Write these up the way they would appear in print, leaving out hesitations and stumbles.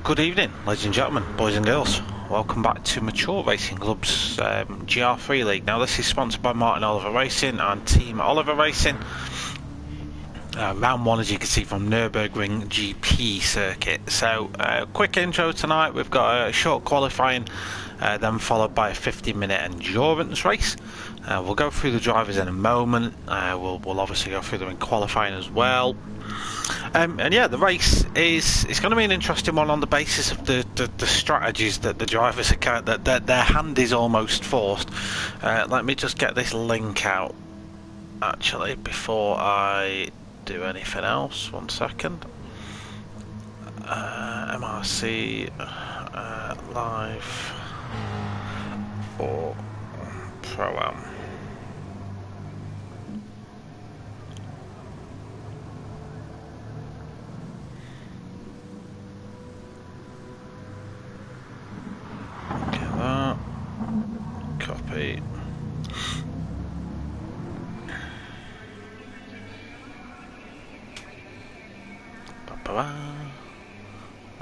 Good evening, ladies and gentlemen, boys and girls. Welcome back to Mature Racing Club's GR3 League. Now this is sponsored by Martin Oliver Racing and Team Oliver Racing. Round 1, as you can see, from Nurburgring GP circuit. So quick intro tonight. We've got a short qualifying, then followed by a 50-minute endurance race. We'll go through the drivers in a moment. We'll obviously go through them in qualifying as well. And yeah, the race it's going to be an interesting one on the basis of the strategies that the drivers are that their hand is almost forced. Let me just get this link out actually before I do anything else. 1 second. MRC live or ProAm. Copy.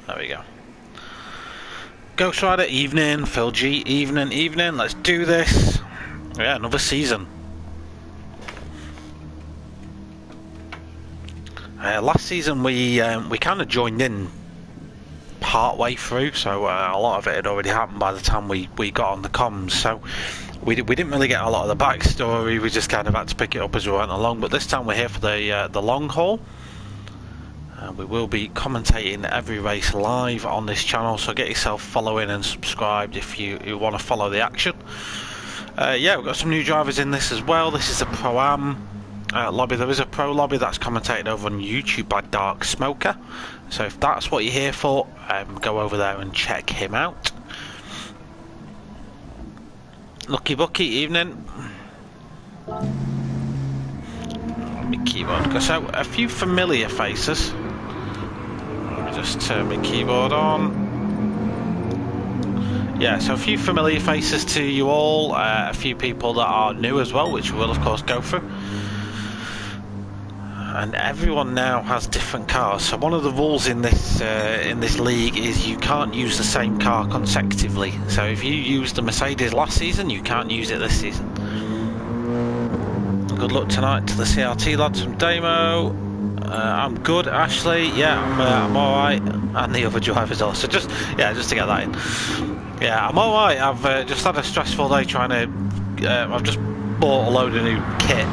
There we go. Ghost Rider, evening. Phil G, evening. Let's do this. Yeah, another season. Last season we kind of joined in part way through, so a lot of it had already happened by the time we got on the comms, so we didn't really get a lot of the backstory. We just kind of had to pick it up as we went along, but this time we're here for the long haul. We will be commentating every race live on this channel, so get yourself following and subscribed if you want to follow the action. Yeah, we've got some new drivers in this as well. This is a Pro-Am lobby. There is a Pro lobby that's commentated over on YouTube by Dark Smoker, so if that's what you're here for, go over there and check him out. Lucky Bucky, evening. Let me keyboard. So a few familiar faces. Let me just turn my keyboard on. Yeah, so a few familiar faces to you all. A few people that are new as well, which we will of course go through. And everyone now has different cars. So one of the rules in this league is you can't use the same car consecutively. So if you used the Mercedes last season, you can't use it this season. Good luck tonight to the CRT lads from Damo. I'm good, Ashley. Yeah, I'm all right, and the other drivers also. Just to get that in. Yeah, I'm all right. I've just had a stressful day trying to. I've just bought a load of new kit.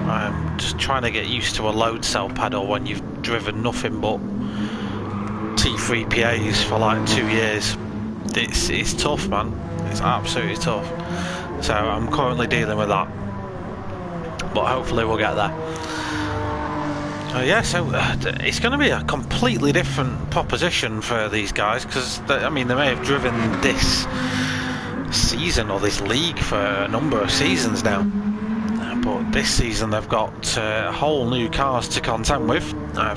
I'm just trying to get used to a load cell pedal when you've driven nothing but T3 PAs for like 2 years. It's tough, man. It's absolutely tough. So I'm currently dealing with that, but hopefully we'll get there. Yeah, so it's going to be a completely different proposition for these guys, because I mean they may have driven this season or this league for a number of seasons now. But this season they've got whole new cars to contend with.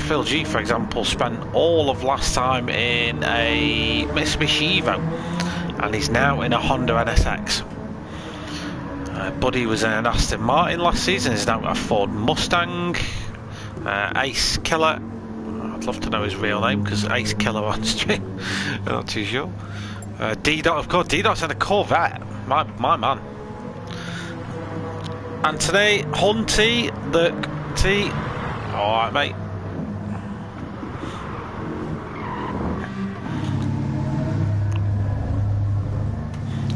Phil G, for example, spent all of last time in a Mitsubishi Evo, and he's now in a Honda NSX. Buddy was in an Aston Martin last season, he's now got a Ford Mustang. Ace Killer, I'd love to know his real name because Ace Killer on stream, I'm not too sure. D-Dot, of course, D-Dot's in a Corvette, my man. And today, Hunty, the T. Alright, mate.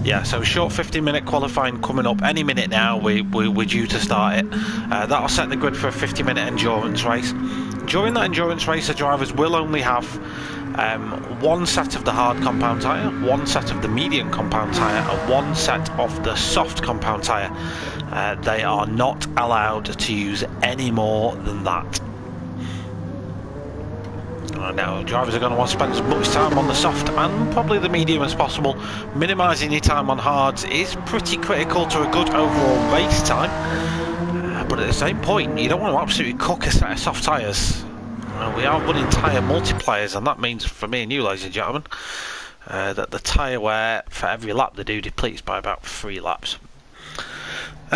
Yeah, so short 50-minute qualifying coming up any minute now. We're due to start it. That'll set the grid for a 50-minute endurance race. During that endurance race, the drivers will only have one set of the hard compound tyre, one set of the medium compound tyre, and one set of the soft compound tyre. They are not allowed to use any more than that. Now, drivers are going to want to spend as much time on the soft and probably the medium as possible. Minimising your time on hards is pretty critical to a good overall race time. But at the same point, you don't want to absolutely cook a set of soft tyres. We are running tyre multipliers, and that means for me and you, ladies and gentlemen, that the tyre wear for every lap they do depletes by about 3 laps.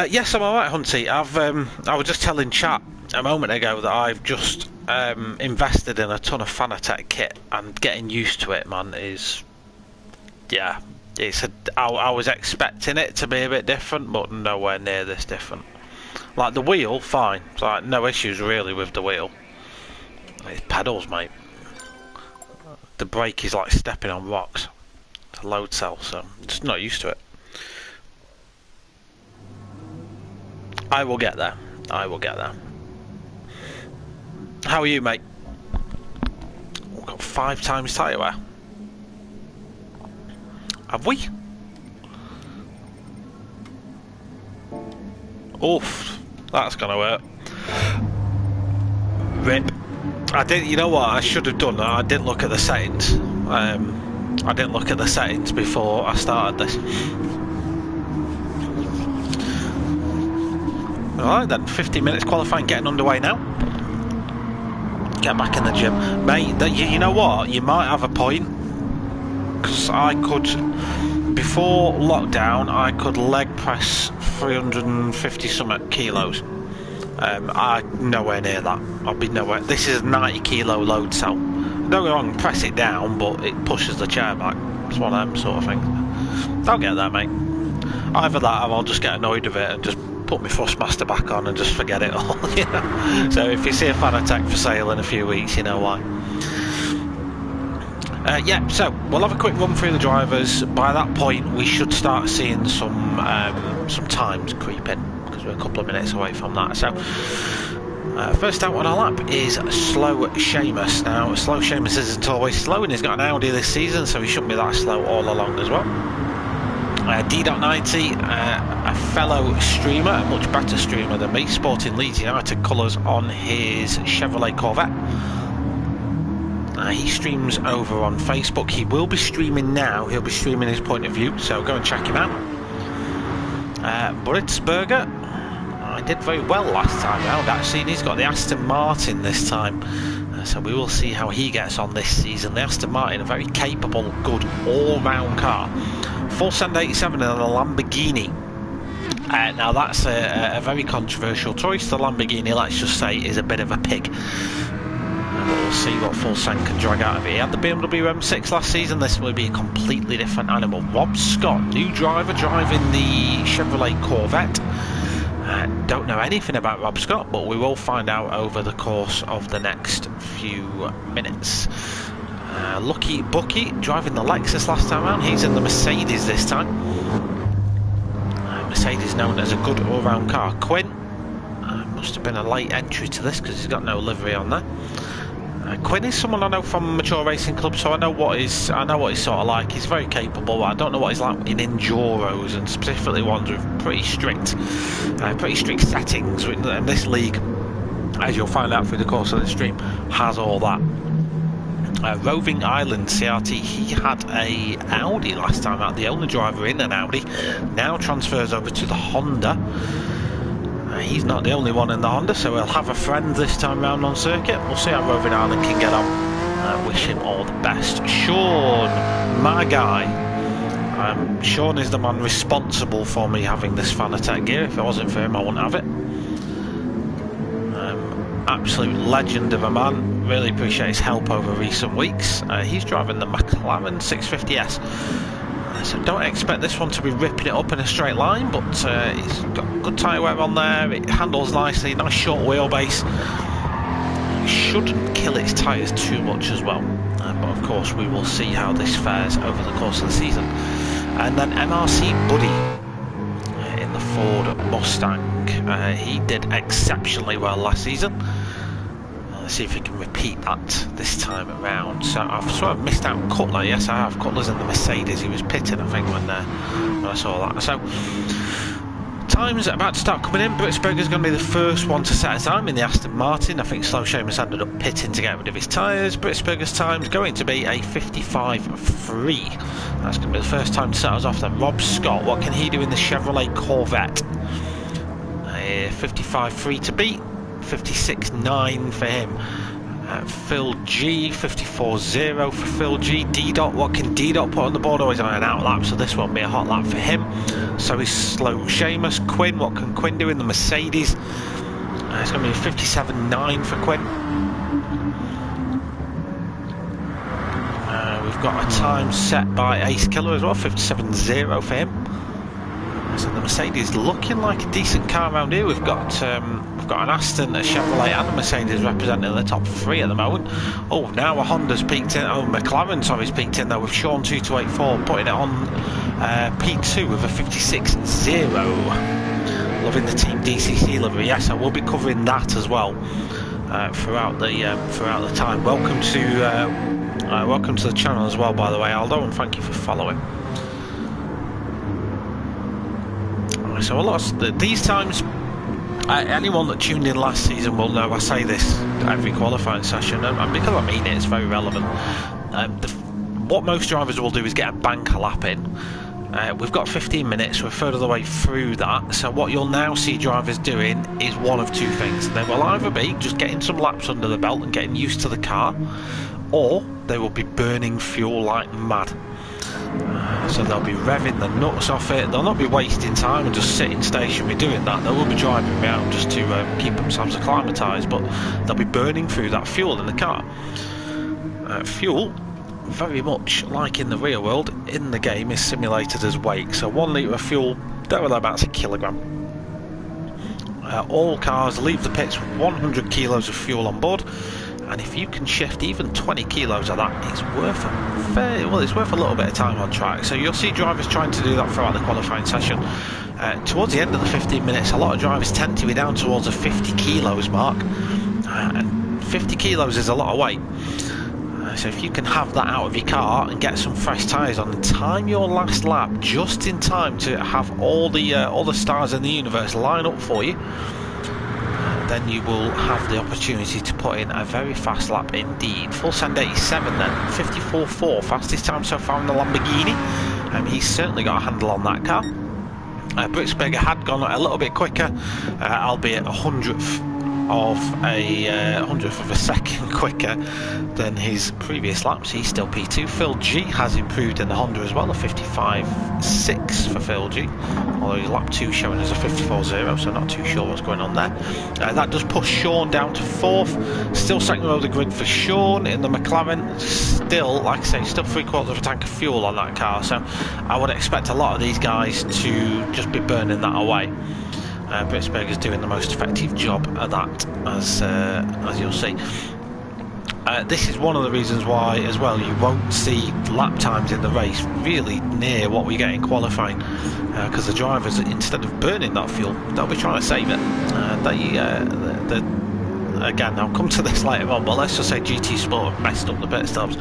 Yes, I'm alright, Hunty. I was just telling chat a moment ago that I've just invested in a ton of Fanatec kit, and getting used to it, man, is, yeah, I was expecting it to be a bit different, but nowhere near this different. Like the wheel, fine, it's like no issues really with the wheel. It's pedals, mate. The brake is like stepping on rocks. It's a load cell, so I'm just not used to it. I will get there. I will get there. How are you, mate? We've got 5 times tyre wear. Have we? Oof, that's gonna hurt. Rip. I did. You know what? I should have done. I didn't look at the settings. I didn't look at the settings before I started this. Alright then, 15 minutes qualifying getting underway now. Get back in the gym. Mate, you know what? You might have a point. Because I could, before lockdown, I could leg press 350 something kilos. I'm nowhere near that. I'll be nowhere. This is a 90 kilo load cell. Don't get me wrong, press it down, but it pushes the chair back. It's one of them sort of things. I'll get there, mate. Either that or I'll just get annoyed with it and just put my Thrustmaster back on and just forget it all, you know. So if you see a Fanatec for sale in a few weeks, you know why. Yeah, so we'll have a quick run through the drivers. By that point, we should start seeing some times creep in, because we're a couple of minutes away from that. So first out on our lap is Slow Seamus. Now, Slow Seamus isn't always slow, and he's got an Audi this season, so he shouldn't be that slow all along as well. D.90, a fellow streamer, a much better streamer than me, sporting Leeds United colours on his Chevrolet Corvette. He streams over on Facebook. He will be streaming now. He'll be streaming his point of view, so go and check him out. Britzberger, I did very well last time round actually, and he's got the Aston Martin this time. So we will see how he gets on this season. The Aston Martin, a very capable, good, all-round car. Full send 87 and a Lamborghini. Now that's a very controversial choice. The Lamborghini, let's just say, is a bit of a pig. We'll see what full send can drag out of it. He had the BMW M6 last season. This will be a completely different animal. Rob Scott, new driver, driving the Chevrolet Corvette. Don't know anything about Rob Scott, but we will find out over the course of the next few minutes. Lucky Bucky driving the Lexus last time around. He's in the Mercedes this time. Mercedes known as a good all-round car. Quinn must have been a late entry to this because he's got no livery on there. Quinn is someone I know from Mature Racing Club, so I know what he's sort of like. He's very capable, but I don't know what he's like in enduros, and specifically ones with pretty strict settings. And this league, as you'll find out through the course of the stream, has all that. Roving Island CRT, he had a Audi last time out, the only driver in an Audi, now transfers over to the Honda. He's not the only one in the Honda, so he'll have a friend this time round on circuit. We'll see how Roving Island can get on. Wish him all the best. Sean, my guy. Sean is the man responsible for me having this Fanatec gear. If it wasn't for him, I wouldn't have it. Absolute legend of a man. Really appreciate his help over recent weeks. He's driving the McLaren 650S. So don't expect this one to be ripping it up in a straight line, but it's got good tyre wear on there. It handles nicely, nice short wheelbase. It shouldn't kill its tyres too much as well. But of course we will see how this fares over the course of the season. And then MRC Buddy in the Ford Mustang. He did exceptionally well last season. Let's see if we can repeat that this time around. So I've sort of missed out Cutler. Yes, I have. Cutler's in the Mercedes. He was pitting, I think, when I saw that. So time's about to start coming in. Britzberger's going to be the first one to set a time in the Aston Martin. I think Slow Seamus ended up pitting to get rid of his tyres. Britzberger's time's going to be a 55.3. That's going to be the first time to set us off then. Rob Scott, what can he do in the Chevrolet Corvette? 55.3 to beat. 56.9 for him. Phil G, 54.0 for Phil G. D-Dot, what can D-Dot put on the board? Always on an out lap, so this won't be a hot lap for him. So is Slow Seamus. Quinn, what can Quinn do in the Mercedes? It's going to be 57.9 for Quinn. got a time set by Ace Killer as well, 57.0 for him. So the Mercedes looking like a decent car around here. We've got an Aston, a Chevrolet and a Mercedes representing the top three at the moment. Oh, now a Honda's peaked in. Oh, McLaren, sorry, has peaked in though with Sean 2284 putting it on P2 with a 56.0. Loving the Team DCC livery. Yes, I will be covering that as well throughout the time. Welcome to the channel as well, by the way, Aldo, and thank you for following. So a lot of these times, anyone that tuned in last season will know I say this every qualifying session, and because I mean it, it's very relevant. What most drivers will do is get a banker lap in. We've got 15 minutes, we're a third of the way through that, so what you'll now see drivers doing is one of two things. They will either be just getting some laps under the belt and getting used to the car, or they will be burning fuel like mad. So they'll be revving the nuts off it. They'll not be wasting time and just sitting stationary doing that. They will be driving around just to keep themselves acclimatised, but they'll be burning through that fuel in the car. Fuel, very much like in the real world, in the game is simulated as weight. So 1 litre of fuel, thereabouts a kilogram. All cars leave the pits with 100 kilos of fuel on board. And if you can shift even 20 kilos of that, it's worth it's worth a little bit of time on track. So you'll see drivers trying to do that throughout the qualifying session. Towards the end of the 15 minutes, a lot of drivers tend to be down towards the 50 kilos mark, and 50 kilos is a lot of weight. So if you can have that out of your car and get some fresh tyres on and time your last lap just in time to have all the stars in the universe line up for you, then you will have the opportunity to put in a very fast lap indeed. Full send 87 then, 54.4, fastest time so far in the Lamborghini. He's certainly got a handle on that car. Britzberger had gone a little bit quicker, albeit a hundredth of a second quicker than his previous laps. He's still P2. Phil G has improved in the Honda as well, a 55.6 for Phil G, although his lap 2 showing as a 54.0, so not too sure what's going on there. That does push Sean down to 4th, still second row of the grid for Sean in the McLaren. Still, like I say, still 3/4 of a tank of fuel on that car, so I would expect a lot of these guys to just be burning that away. Britzberger's doing the most effective job at that, as you'll see. This is one of the reasons why, as well, you won't see lap times in the race really near what we get in qualifying, because the drivers, instead of burning that fuel, they'll be trying to save it. Again, I'll come to this later on, but let's just say GT Sport have messed up the pit stops.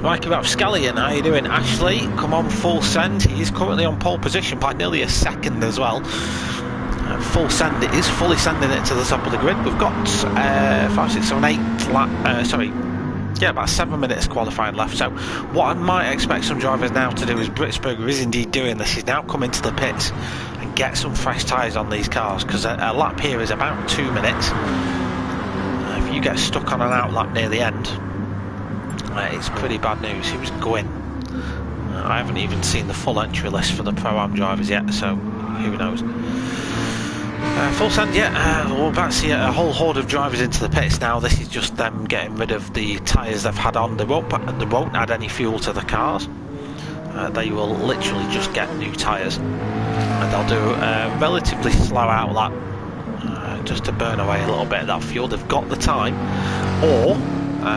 Mikey Rapscallion, how you doing? Ashley, come on, full send. He is currently on pole position by nearly a second as well. Full send it is, fully sending it to the top of the grid. We've got 5, 6, 7, 8 about 7 minutes qualifying left. So what I might expect some drivers now to do, is Britzberger is indeed doing this, is now come into the pits and get some fresh tyres on these cars, because a lap here is about 2 minutes. If you get stuck on an out lap near the end, it's pretty bad news. Who's going? I haven't even seen the full entry list for the Pro-Am drivers yet, so who knows. Full send, yeah. We're about to see a whole horde of drivers into the pits now. This is just them getting rid of the tyres they've had on. They won't add any fuel to the cars. They will literally just get new tyres, and they'll do a relatively slow out lap, just to burn away a little bit of that fuel. They've got the time, or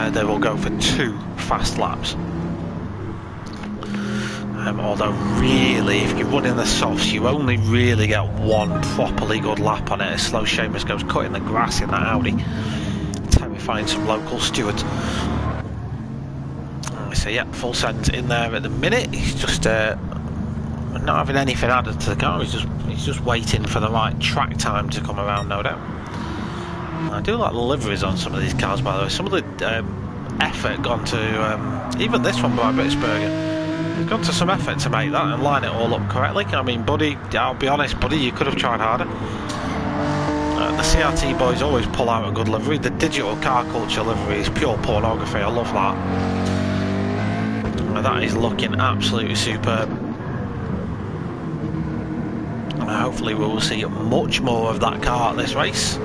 they will go for 2 fast laps. Although really, if you're running the softs, you only really get 1 properly good lap on it, as Slow Seamus goes cutting the grass in that Audi, terrifying some local stewards. So yeah, full send in there at the minute. He's just not having anything added to the car. He's just waiting for the right track time to come around, no doubt. I do like the liveries on some of these cars, by the way. Some of the effort gone to, even this one by Britzberger, they've gone to some effort to make that and line it all up correctly. I mean, buddy, I'll be honest, buddy, you could have tried harder. The CRT boys always pull out a good livery. The digital car culture livery is pure pornography. I love that. That is looking absolutely superb. Hopefully we will see much more of that car at this race.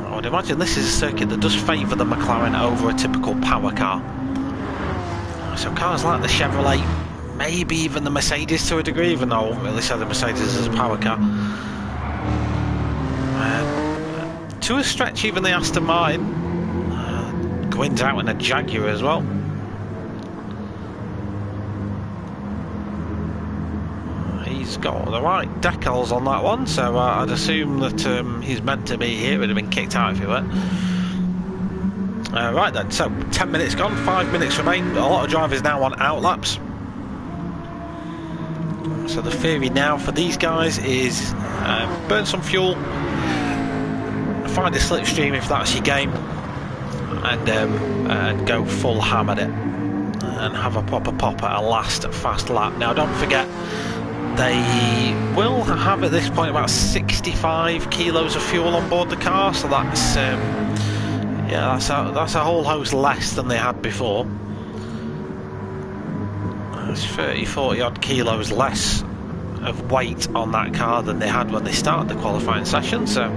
I would I'd imagine this is a circuit that does favour the McLaren over a typical power car. So cars like the Chevrolet, maybe even the Mercedes to a degree, even though I won't really say the Mercedes is a power car. To a stretch, even the Aston Martin. Gwyn's out in a Jaguar as well. He's got the right decals on that one, so I'd assume that he's meant to be here. It would have been kicked out if he were. Right then, so 10 minutes gone, 5 minutes remain. A lot of drivers now on outlaps. So the theory now for these guys is burn some fuel, find a slipstream if that's your game, and go full ham at it and have a proper pop at a last fast lap. Now don't forget, they will have at this point about 65 kilos of fuel on board the car, so that's yeah, that's a whole host less than they had before. It's 30-40 odd kilos less of weight on that car than they had when they started the qualifying session, so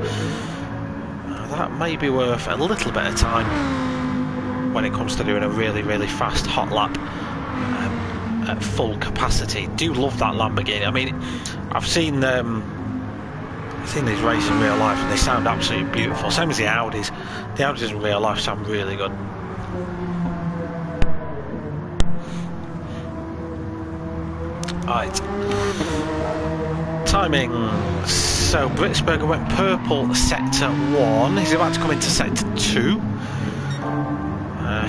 that may be worth a little bit of time when it comes to doing a really fast hot lap at full capacity. Do love that Lamborghini. I mean, I've seen these races in real life and they sound absolutely beautiful, same as the Audis. The Audis in real life sound really good. Right, timing. So Britsberger went purple sector 1, he's about to come into sector 2,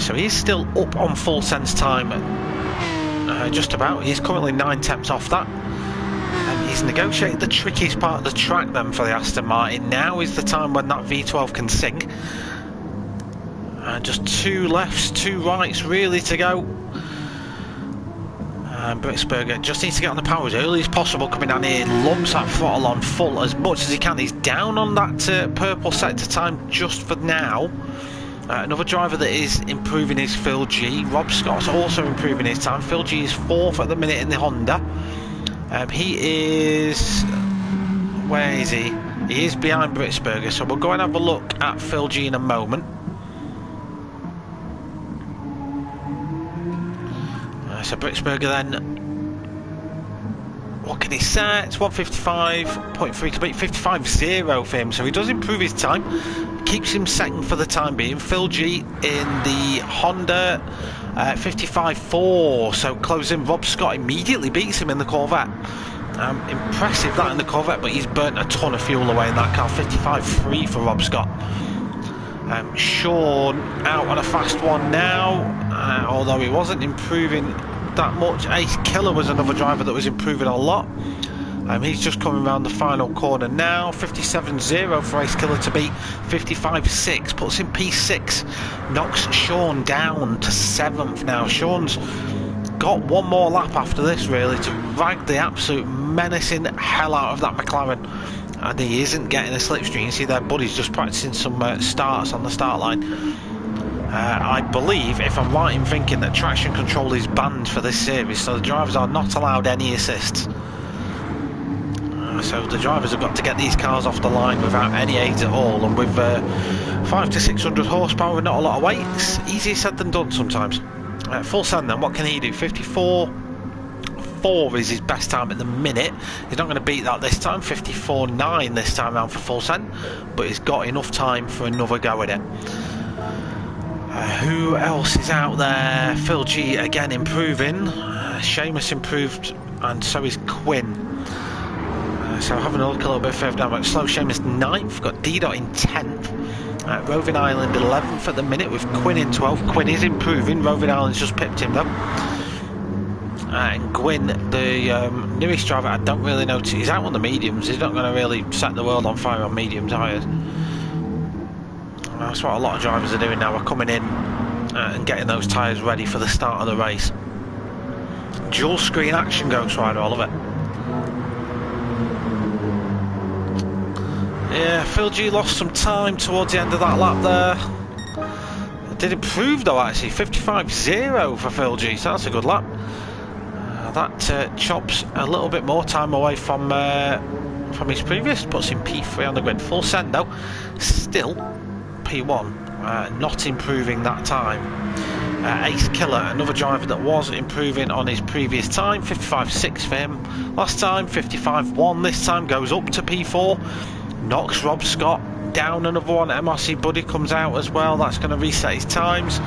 so he's still up on full sense time, just about. He's currently 9/10 off that. He's negotiated the trickiest part of the track then for the Aston Martin. Now is the time when that V12 can sing. Just 2 lefts, 2 rights really to go. Britsberger just needs to get on the power as early as possible coming down here, lumps that throttle on full as much as he can. He's down on that purple sector time just for now. Another driver that is improving is Phil G. Rob Scott's also improving his time. Phil G is 4th at the minute in the Honda. He is... where is he? He is behind Britsberger, so we'll go and have a look at Phil G in a moment. So Britsberger then, what can he set? It's 155.3 to beat 55.0 for him, so he does improve his time, keeps him second for the time being. Phil G in the Honda 55.4, so close in. Rob Scott immediately beats him in the Corvette. Impressive that in the Corvette, but he's burnt a ton of fuel away in that car. 55.3 for Rob Scott. Sean out on a fast one now, although he wasn't improving that much. Ace Killer was another driver that was improving a lot. He's just coming around the final corner now. 57.0 for Ace Killer to beat 55.6, puts him P6, knocks Sean down to 7th now. Sean's got one more lap after this really to drag the absolute menacing hell out of that McLaren, and he isn't getting a slipstream. You see their buddies just practicing some starts on the start line. I believe, if I'm right in thinking, that traction control is banned for this series, so the drivers are not allowed any assists. So the drivers have got to get these cars off the line without any aids at all, and with 500 to 600 horsepower and not a lot of weight, it's easier said than done sometimes. Full send then, what can he do? 54.4 is his best time at the minute. He's not going to beat that this time. 54.9 this time around for full send, but he's got enough time for another go at it. Who else is out there? Phil G again improving. Seamus improved, and so is Quinn. So having a look a little bit further down, but slow Seamus 9th, got D-Dot in 10th. Roving Island 11th at the minute with Quinn in 12th. Quinn is improving. Roving Island's just pipped him though. And Gwyn, the newest driver, I don't really know. He's out on the mediums. He's not going to really set the world on fire on medium tyres. That's what a lot of drivers are doing now. Are coming in and getting those tyres ready for the start of the race. Dual screen action, Ghost Rider, I love it. Yeah, Phil G lost some time towards the end of that lap there. It did improve though actually, 55.0 for Phil G, so that's a good lap. That chops a little bit more time away from his previous, puts him P3 on the grid. Full send though, still P1, not improving that time. Ace Killer, another driver that was improving on his previous time, 55.6 for him last time, 55.1 this time, goes up to P4, knocks Rob Scott down another one. MRC Buddy comes out as well, that's going to reset his times.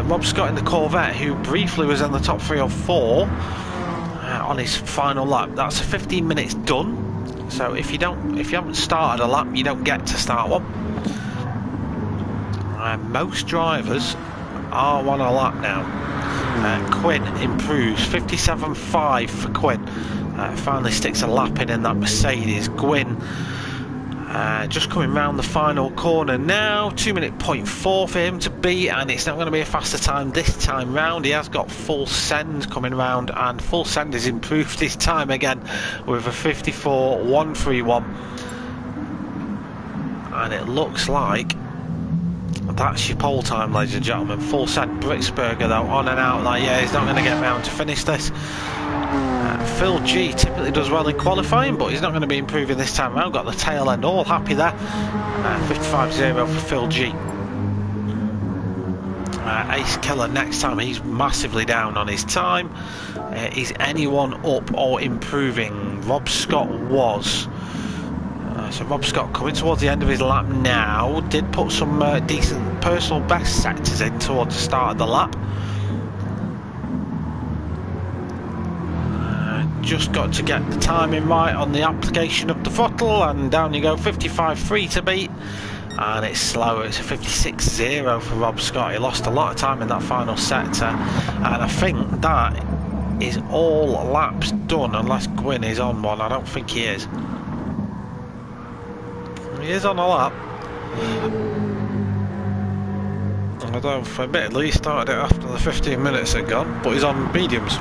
Rob Scott in the Corvette, who briefly was in the top 3 or 4 on his final lap, that's 15 minutes done. So if you haven't started a lap, you don't get to start one. Most drivers are on a lap now. Quinn improves, 57.5 for Quinn. Finally sticks a lap in that Mercedes. Gwyn just coming round the final corner now, 2:04 for him to beat, and it's not going to be a faster time this time round. He has got Full Send coming round, and Full Send has improved his time again with a 54.131, and it looks like that's your pole time, ladies and gentlemen. Full Send. Britsberger though on and out, like, yeah, he's not going to get round to finish this. Phil G typically does well in qualifying, but he's not going to be improving this time around. Got the tail end, all happy there. 55.0 for Phil G. Ace Killer next time, he's massively down on his time. Is anyone up or improving? Rob Scott was. So Rob Scott coming towards the end of his lap now. Did put some decent personal best sectors in towards the start of the lap. Just got to get the timing right on the application of the throttle, and down you go, 55.3 to beat, and it's slower. It's a 56.0 for Rob Scott. He lost a lot of time in that final sector, and I think that is all laps done, unless Gwyn is on one. I don't think he is. He is on a lap. Although, admittedly, he started it after the 15 minutes had gone, but he's on mediums.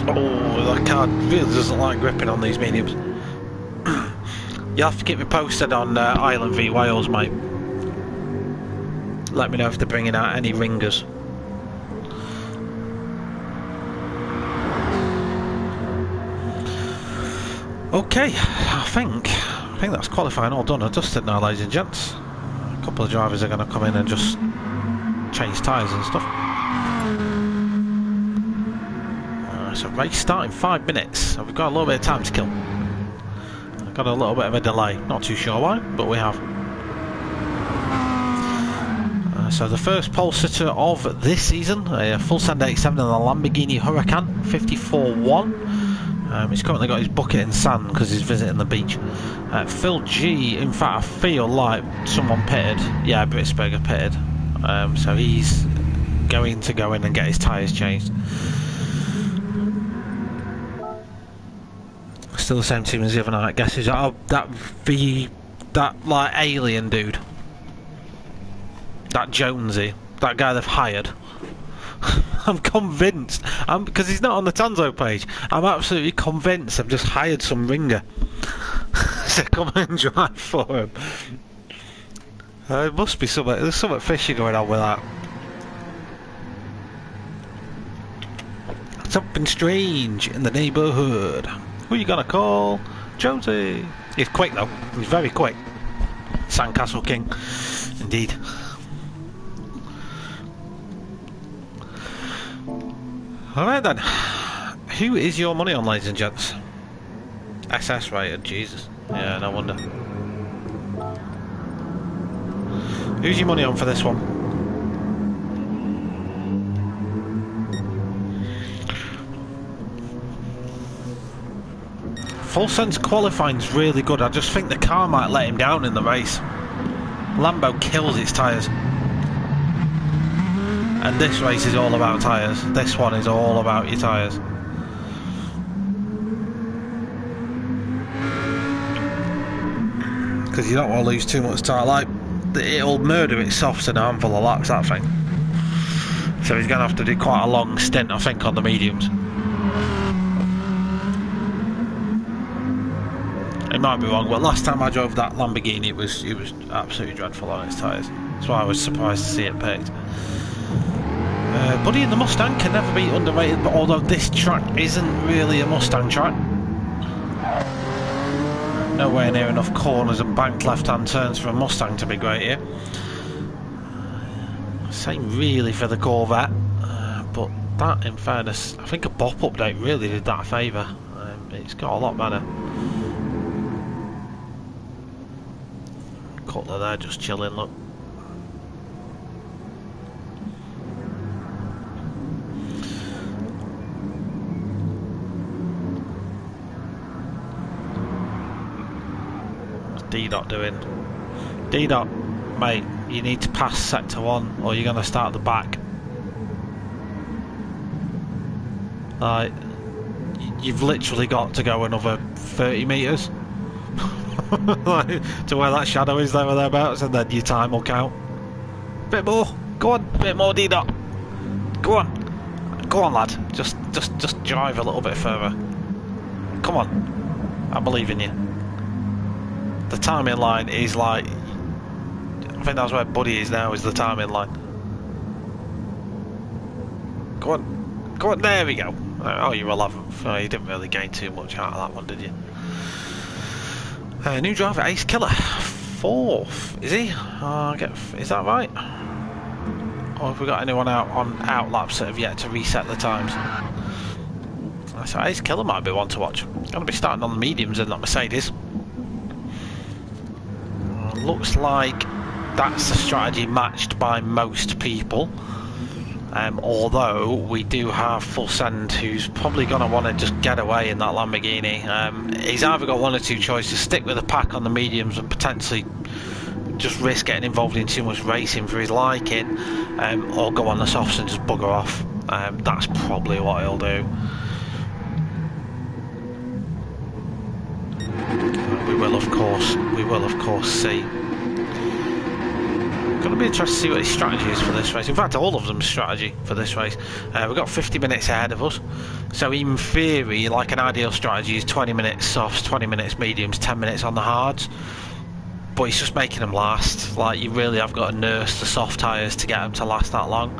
Oh, that car really doesn't like gripping on these mediums. You'll have to keep me posted on Ireland v Wales, mate. Let me know if they're bringing out any ringers. Okay, I think that's qualifying all done and dusted now, ladies and gents. A couple of drivers are going to come in and just change tyres and stuff. So race start in 5 minutes, so we've got a little bit of time to kill. I've got a little bit of a delay, not too sure why, but we have. So the first pole sitter of this season, a Full Send 87 in the Lamborghini Huracan, 54.1. He's currently got his bucket in sand because he's visiting the beach. Phil G, in fact, I feel like someone pitted. Yeah, Britsberger pitted. So he's going to go in and get his tyres changed. Still the same team as the other night. Guess who's that like alien dude, that Jonesy, that guy they've hired. I'm convinced, because he's not on the Tanzo page, I'm absolutely convinced I've just hired some ringer to come and drive for him. There must be something, there's something fishy going on with that. Something strange in the neighbourhood. Who are you gonna call? Jonesy. He's quick though, he's very quick. Sandcastle King, indeed. Alright then, who is your money on, ladies and gents? SS rated, Jesus. Yeah, no wonder. Who's your money on for this one? Full Sense qualifying's really good. I just think the car might let him down in the race. Lambo kills its tyres. And this race is all about tyres. This one is all about your tyres. Because you don't want to lose too much tyre. Like, it'll murder itself in a handful of laps, that thing. So he's going to have to do quite a long stint, I think, on the mediums. It might be wrong, but last time I drove that Lamborghini, it was absolutely dreadful on its tyres. That's why I was surprised to see it picked. Buddy in the Mustang can never be underrated, but although this track isn't really a Mustang track, Nowhere near enough corners and banked left-hand turns for a Mustang to be great here. Same really for the Corvette, but that, in fairness, I think a BOP update really did that a favour. It's got a lot better. Cutler there just chilling, look. What's D-Dot doing? D-Dot, mate, you need to pass sector 1 or you're going to start at the back. Like, you've literally got to go another 30 metres like, to where that shadow is there or thereabouts, and then your time will count. Bit more, go on, bit more D-Dot. Go on lad, just drive a little bit further. Come on, I believe in you. The timing line is like, I think that's where Buddy is now, is the timing line. Go on, there we go. Oh, you're 11th. Oh, you didn't really gain too much out of that one, did you? New driver, Ace Killer. 4th, is he? Is that right? Or have we got anyone out on outlaps that have yet to reset the times? So Ace Killer might be one to watch. Going to be starting on the mediums in that Mercedes. Looks like that's the strategy matched by most people. Although we do have Full Send, who's probably going to want to just get away in that Lamborghini. He's either got one or two choices: stick with the pack on the mediums and potentially just risk getting involved in too much racing for his liking, or go on the softs and just bugger off. That's probably what he'll do. We will of course see. Going to be interested to see what his strategy is for this race. In fact, all of them's strategy for this race. We've got 50 minutes ahead of us, so in theory, like, an ideal strategy is 20 minutes softs, 20 minutes mediums, 10 minutes on the hards. But he's just making them last. Like, you really have got to nurse the soft tyres to get them to last that long.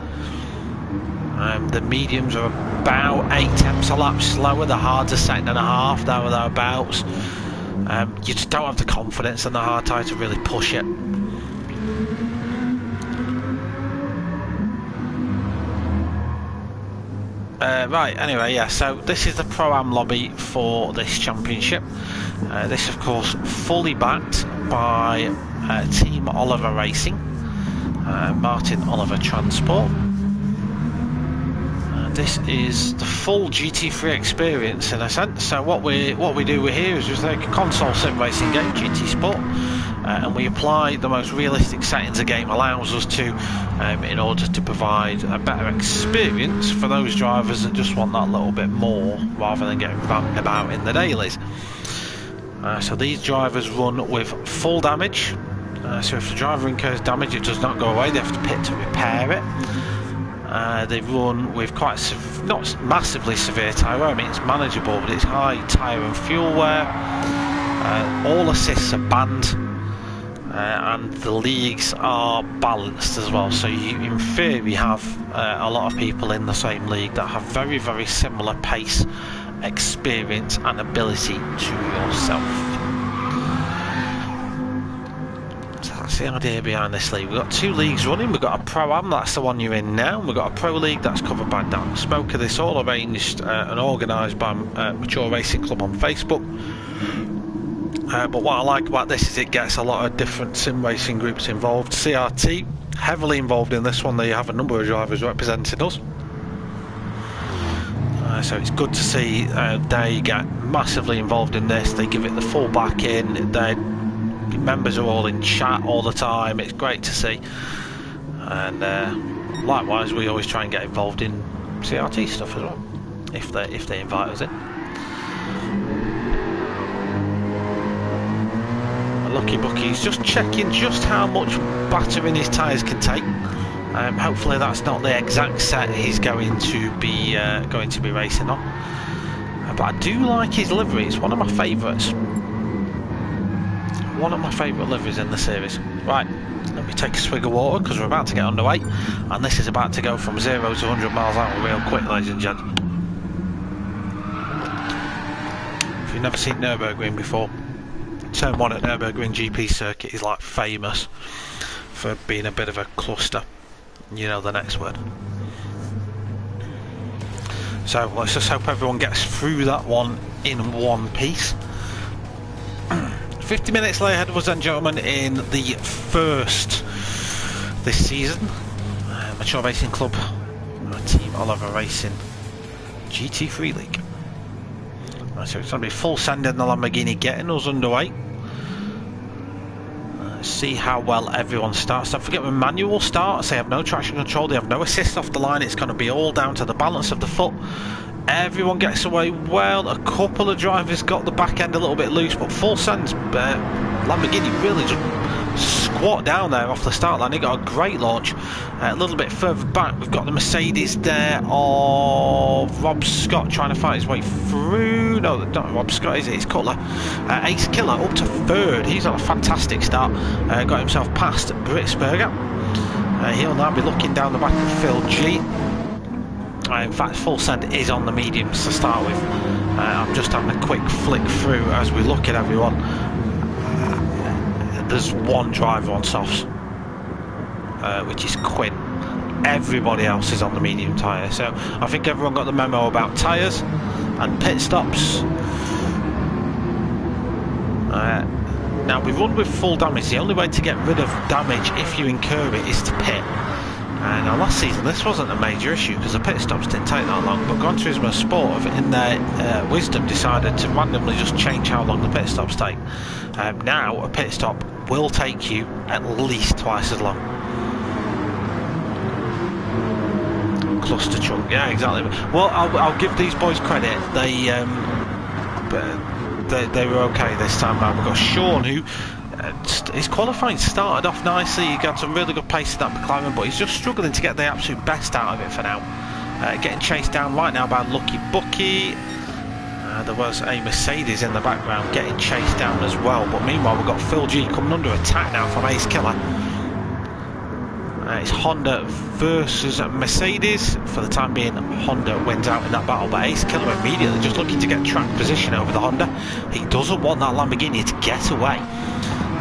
The mediums are about 8 tenths a lap slower. The hards are 2.5, there or thereabouts. You just don't have the confidence in the hard tyre to really push it. Right, anyway, yeah, so this is the Pro-Am lobby for this championship. This, of course, fully backed by Team Oliver Racing, Martin Oliver Transport. This is the full GT3 experience in a sense. So what we do here is just take a console sim racing game, GT Sport, and we apply the most realistic settings the game allows us to, in order to provide a better experience for those drivers that just want that little bit more rather than getting ramped about in the dailies. So these drivers run with full damage. So if the driver incurs damage, it does not go away. They have to pit to repair it. They run with quite not massively severe tyre wear. I mean, it's manageable, but it's high tyre and fuel wear. All assists are banned, and the leagues are balanced as well. So you, in theory, have a lot of people in the same league that have very, very similar pace, experience, and ability to yourself. That's the idea behind this league. We've got 2 leagues running. We've got a Pro-Am, that's the one you're in now. We've got a Pro League that's covered by Dan Smoker. This all arranged and organised by Mature Racing Club on Facebook. But what I like about this is it gets a lot of different sim racing groups involved. CRT, heavily involved in this one. They have a number of drivers representing us. So it's good to see they get massively involved in this. They give it the full back in. Their members are all in chat all the time. It's great to see. And likewise, we always try and get involved in CRT stuff as well, if they invite us in. Lucky Bucky's just checking just how much battering his tyres can take. Hopefully that's not the exact set he's going to be racing on. But I do like his livery. It's one of my favourites. One of my favourite liveries in the series. Right, let me take a swig of water because we're about to get underway, and this is about to go from 0 to 100 miles an hour real quick, ladies and gents. If you've never seen Nurburgring before, Turn 1 at Nurburgring GP circuit is like famous for being a bit of a cluster. You know the next word. So let's just hope everyone gets through that one in one piece. 50 minutes lay ahead of us, then, gentlemen, in the first this season Mature Racing Club Team Oliver Racing GT3 League. Right, so it's going to be full send in the Lamborghini, getting us underway. See how well everyone starts. Don't forget, with manual starts, they have no traction control, they have no assist off the line. It's going to be all down to the balance of the foot. Everyone gets away well. A couple of drivers got the back end a little bit loose, but full sends Lamborghini really just squat down there off the start line. He got a great launch. A little bit further back, we've got the Mercedes there of Rob Scott trying to fight his way through. No, not Rob Scott, is it? It's Cutler. Ace Killer up to third. He's on a fantastic start. Got himself past Britsberger. He'll now be looking down the back of Phil G. In fact, full send is on the mediums to start with. I'm just having a quick flick through as we look at everyone. There's one driver on softs, which is Quinn. Everybody else is on the medium tyre. So I think everyone got the memo about tyres and pit stops. Now we run with full damage. The only way to get rid of damage if you incur it is to pit. Now last season this wasn't a major issue because the pit stops didn't take that long, but Gran Turismo Sport in their wisdom decided to randomly just change how long the pit stops take. Now a pit stop will take you at least twice as long. Cluster chunk, yeah, exactly. Well, I'll give these boys credit. They were okay this time round. We've got Sean, who his qualifying started off nicely. He got some really good pace in that McLaren, but he's just struggling to get the absolute best out of it for now. Getting chased down right now by Lucky Bucky. There was a Mercedes in the background getting chased down as well, but meanwhile we've got Phil G coming under attack now from Ace Killer. It's Honda versus Mercedes. For the time being, Honda wins out in that battle, but Ace Killer immediately just looking to get track position over the Honda. He doesn't want that Lamborghini to get away.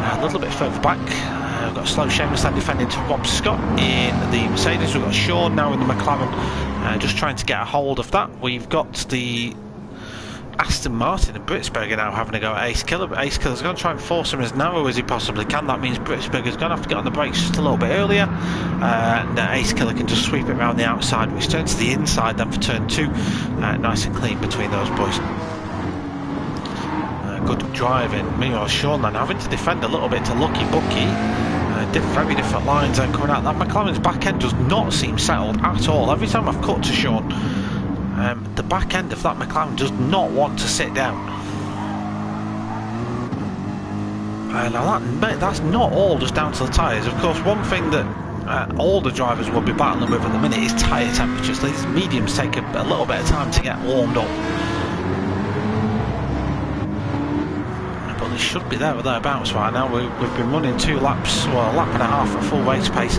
A little bit further back, we've got Slow Seamus then defending to Rob Scott in the Mercedes. We've got Sean now in the McLaren, just trying to get a hold of that. We've got the Aston Martin and Britsberger now having a go at Ace Killer, but Ace Killer's going to try and force him as narrow as he possibly can. That means Britsberger's going to have to get on the brakes just a little bit earlier, and Ace Killer can just sweep it around the outside, which turns to the inside then for turn 2. Nice and clean between those boys. Good driving. Meanwhile, Sean then having to defend a little bit to Lucky Bucky. Very different lines then coming out. That McLaren's back end does not seem settled at all. Every time I've cut to Sean, the back end of that McLaren does not want to sit down. Now that's not all just down to the tyres. Of course, one thing that all the drivers will be battling with at the minute is tyre temperatures. These mediums take a little bit of time to get warmed up. They should be there or thereabouts right now. We've been running 2 laps, well, a lap and a half at full race pace.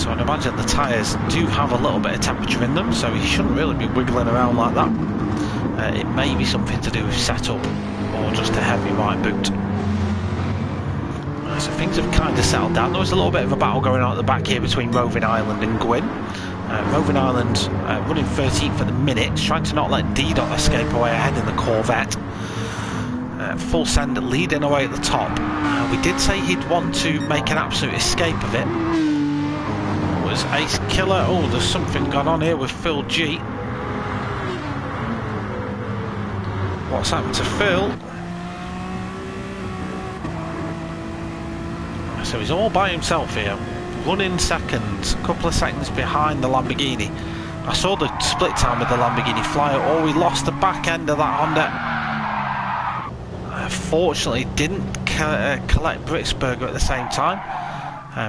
So I'd imagine the tyres do have a little bit of temperature in them, so he shouldn't really be wiggling around like that. It may be something to do with setup or just a heavy right boot. So things have kind of settled down. There was a little bit of a battle going on at the back here between Roving Island and Gwyn. Roving Island running 13th at the minute, trying to not let D-Dot escape away ahead in the Corvette. Full send leading away at the top. We did say he'd want to make an absolute escape of it. Was Ace Killer. Oh, there's something gone on here with Phil G. What's happened to Phil? So he's all by himself here, running second, a couple of seconds behind the Lamborghini. I saw the split time with the Lamborghini fly. Oh, we lost the back end of that Honda. Fortunately didn't collect Britsberger at the same time.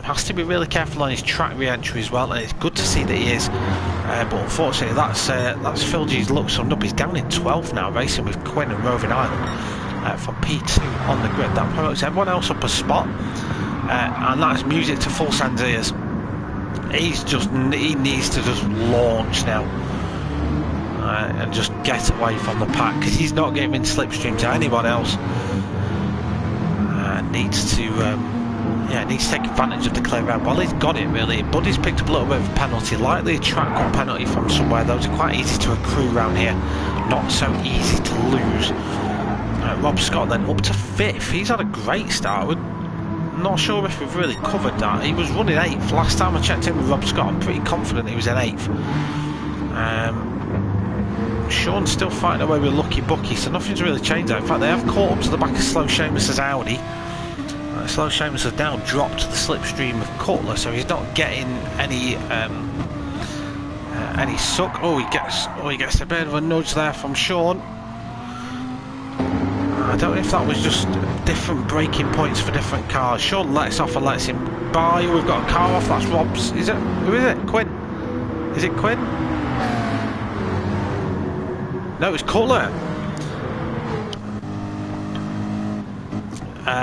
Has to be really careful on his track re-entry as well, and it's good to see that he is, but unfortunately that's Phil G's luck summed up. He's down in 12th now, racing with Quinn and Roving Island for P2 on the grid. That promotes everyone else up a spot, and that's music to Full Send's ears. He needs to just launch now and just get away from the pack, because he's not giving slipstream to anyone else. needs to needs to take advantage of the clear air. Well, he's got it really. Buddy's picked up a little bit of a penalty, likely a track one penalty from somewhere. Those are quite easy to accrue around here, not so easy to lose. Rob Scott then up to 5th. He's had a great start. We're not sure if we've really covered that. He was running 8th last time I checked in with Rob Scott. I'm pretty confident he was in 8th. Sean's still fighting away with Lucky Bucky, so nothing's really changed there. In fact, they have caught up to the back of Slow Seamus's Audi. Slow Seamus has now dropped to the slipstream of Cutler, so he's not getting any suck. He gets a bit of a nudge there from Sean. I don't know if that was just different braking points for different cars. Sean lets off and lets him by. We've got a car off. That's Rob's. Is it? Who is it? Quinn? Is it Quinn? No, it's Cutler.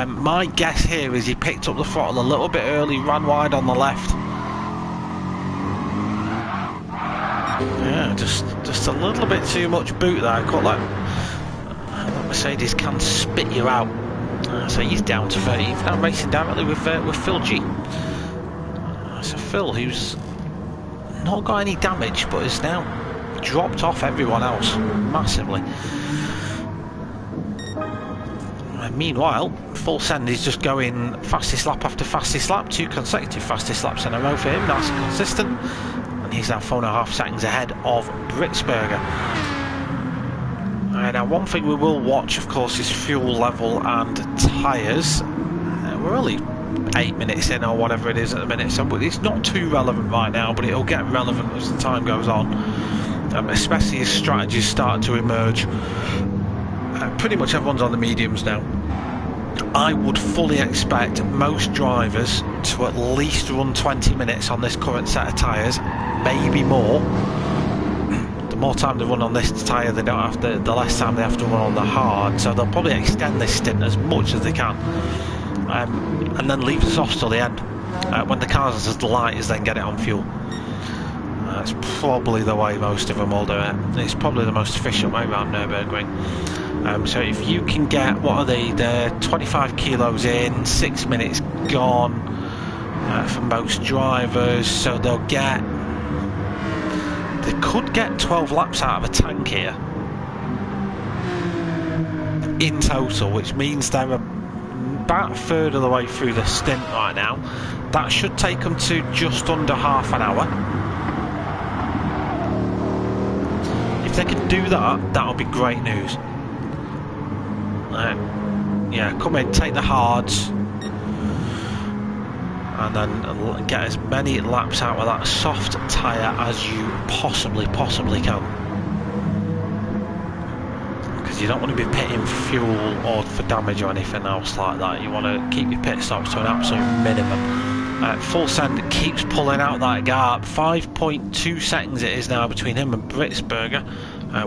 My guess here is he picked up the throttle a little bit early, ran wide on the left. Yeah, just a little bit too much boot there, Cutler. That Mercedes can spit you out. So he's down to 30th, now racing directly with Phil G. So Phil, who's not got any damage, but is now dropped off everyone else massively. Meanwhile, Full Send is just going fastest lap after fastest lap, 2 consecutive fastest laps in a row for him, nice and consistent, and he's now 4.5 seconds ahead of Britsberger. Now one thing we will watch, of course, is fuel level and tyres. We're only 8 minutes in or whatever it is at the minute, so it's not too relevant right now, but it'll get relevant as the time goes on, especially as strategies start to emerge. Pretty much everyone's on the mediums now. I would fully expect most drivers to at least run 20 minutes on this current set of tyres, maybe more. The more time they run on this tyre, they don't have to, the less time they have to run on the hard, so they'll probably extend this stint as much as they can, and then leave the softs till the end, when the car's as light as they can get it on fuel. That's probably the way most of them will do it. It's probably the most efficient way around Nurburgring. So if you can get, what are they're 25 kilos in, 6 minutes gone for most drivers, so they could get 12 laps out of a tank here in total, which means they're about a third of the way through the stint right now. That should take them to just under half an hour. If they can do that, that'll be great news. Yeah, come in, take the hards, and then get as many laps out of that soft tyre as you possibly can, because you don't want to be pitting for fuel or for damage or anything else like that. You want to keep your pit stops to an absolute minimum. Full Send keeps pulling out that gap. 5.2 seconds it is now between him and Britsberger.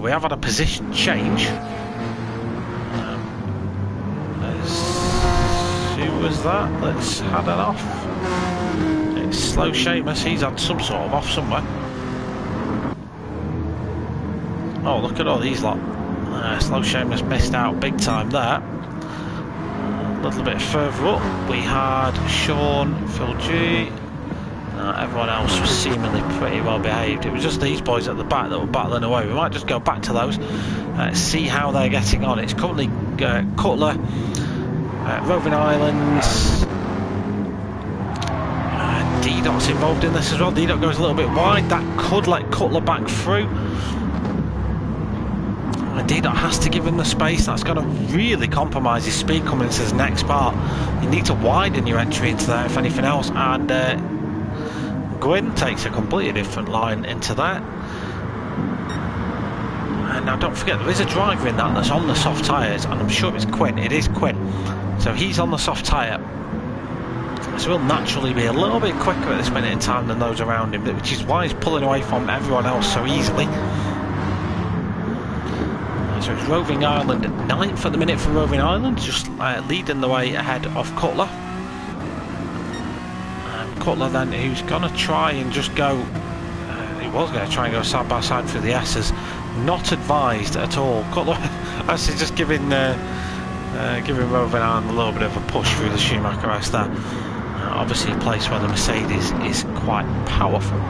We have had a position change. Who was that? Let's head it off. It's Slow Seamus. He's had some sort of off somewhere. Oh, look at all these lot. Slow Seamus missed out big time there. A little bit further up, we had Sean, Phil G. Everyone else was seemingly pretty well behaved. It was just these boys at the back that were battling away. We might just go back to those, see how they're getting on. It's currently Cutler, Roving Islands, D-Dot's involved in this as well. D-Dot goes a little bit wide. That could let Cutler back through. D-Dot has to give him the space. That's going to really compromise his speed coming into his next part. You need to widen your entry into there, if anything else. And Gwyn takes a completely different line into that. And now don't forget, there is a driver in that's on the soft tyres, and I'm sure it's Quinn. It is Quinn. So he's on the soft tyre. So he'll naturally be a little bit quicker at this minute in time than those around him, which is why he's pulling away from everyone else so easily. So it's Roving Island 9th at the minute for Roving Island, just leading the way ahead of Cutler. Cutler then, who's going to try and just go, he was going to try and go side by side through the S's, not advised at all. Cutler actually just giving giving Roving Arm a little bit of a push through the Schumacher race there. Obviously a place where the Mercedes is quite powerful.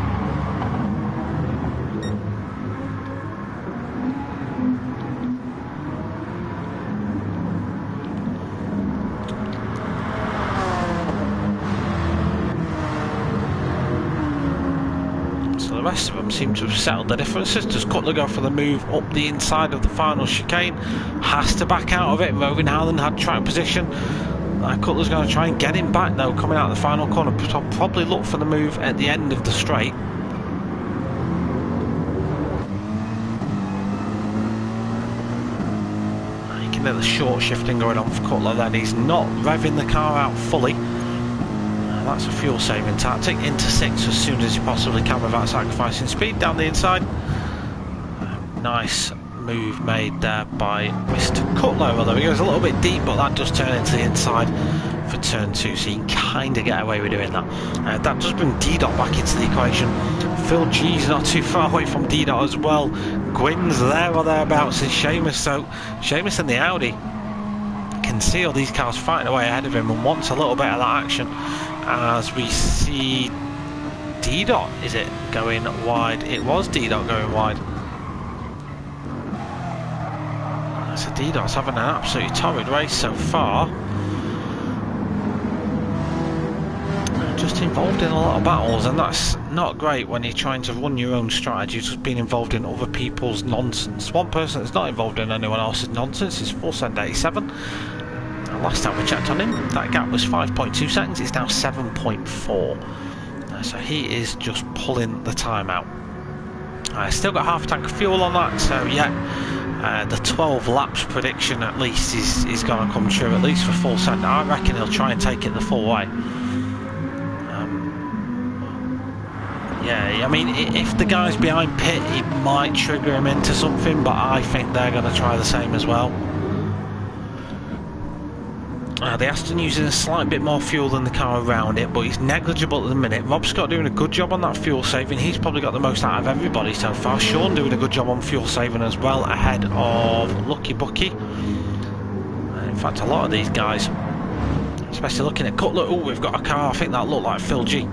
The rest of them seem to have settled the differences. Does Cutler go for the move up the inside of the final chicane? Has to back out of it. Roving Harlan had track position. Cutler's going to try and get him back though, coming out of the final corner. Probably look for the move at the end of the straight. You can hear the short shifting going on for Cutler then. He's not revving the car out fully. That's a fuel saving tactic. Into 6 as soon as you possibly can without sacrificing speed down the inside. Nice move made there by Mr. Cutler, although he goes a little bit deep, but that does turn into the inside for turn 2, so you can kind of get away with doing that. That does bring D-Dot back into the equation. Phil G's not too far away from D-Dot as well. Gwyn's there or thereabouts is Seamus, so Seamus and the Audi can see all these cars fighting away ahead of him and wants a little bit of that action. As we see D-Dot, is it going wide? It was D-Dot going wide. So D-Dot's having an absolutely torrid race so far. Just involved in a lot of battles, and that's not great when you're trying to run your own strategy, just being involved in other people's nonsense. One person that's not involved in anyone else's nonsense is Fullsend 87. Last time we checked on him, that gap was 5.2 seconds, it's now 7.4. So he is just pulling the time out. Still got half a tank of fuel on that, so yeah, the 12 laps prediction at least is going to come true, at least for Fullsend. I reckon he'll try and take it the full way. Yeah, I mean, if the guy's behind pit, he might trigger him into something, but I think they're going to try the same as well. The Aston using a slight bit more fuel than the car around it, but it's negligible at the minute. Rob Scott doing a good job on that fuel saving. He's probably got the most out of everybody so far. Sean doing a good job on fuel saving as well, ahead of Lucky Bucky. In fact, a lot of these guys, especially looking at Cutler. Oh, we've got a car, I think that looked like Phil G.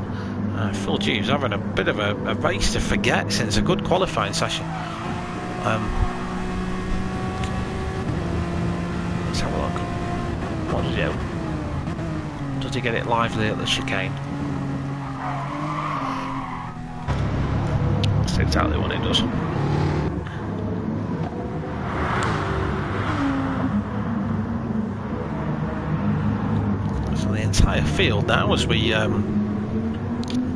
Phil G is having a bit of a race to forget since a good qualifying session. Let's have a look. What does he do? Does he get it lively at the chicane? That's exactly what he does. So the entire field now, as we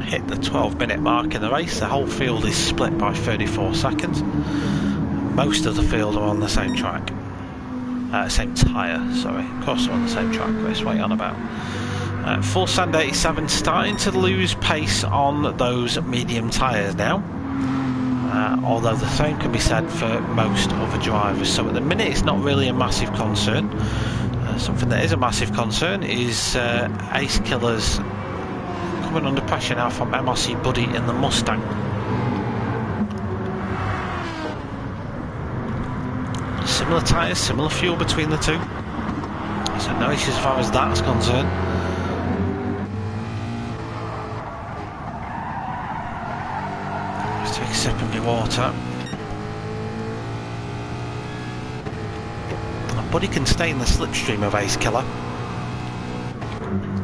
hit the 12-minute mark in the race, the whole field is split by 34 seconds. Most of the field are on the same track. Same tyre, sorry. Of course they're on the same track, Chris, what are you on about? Fullsend 87 starting to lose pace on those medium tyres now. Although the same can be said for most other drivers. So at the minute it's not really a massive concern. Something that is a massive concern is Ace Killers coming under pressure now from MRC Buddy in the Mustang. Similar tyres, similar fuel between the two, so no issues as far as that's concerned. Let's take a sip of my water. Buddy can stay in the slipstream of Ace Killer.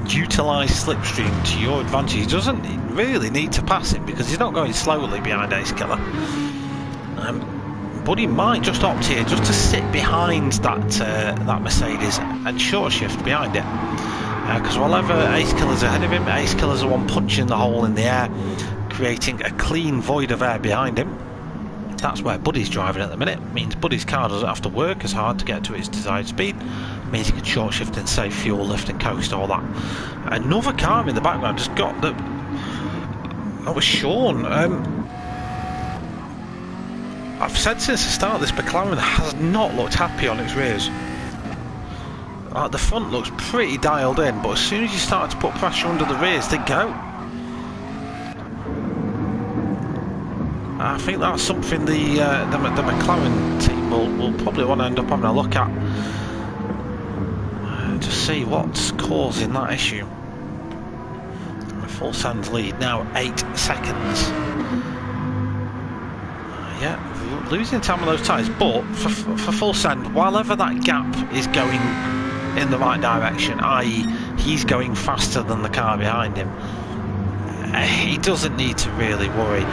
Utilise slipstream to your advantage. He doesn't really need to pass him because he's not going slowly behind Ace Killer. Buddy might just opt here just to sit behind that Mercedes and short shift behind it, because whenever Ace Killer's ahead of him, Ace Killer's the one punching the hole in the air, creating a clean void of air behind him. That's where Buddy's driving at the minute. Means Buddy's car doesn't have to work as hard to get to its desired speed. Means he can short shift and save fuel, lift and coast, all that. Another car in the background just got the... That was Sean. I've said since the start, this McLaren has not looked happy on its rears. The front looks pretty dialed in, but as soon as you start to put pressure under the rears, they go. I think that's something the McLaren team will probably want to end up having a look at. to see what's causing that issue. Full send lead now 8 seconds. Yeah, losing time on those tyres, but for full send, while ever that gap is going in the right direction, i.e. he's going faster than the car behind him, he doesn't need to really worry.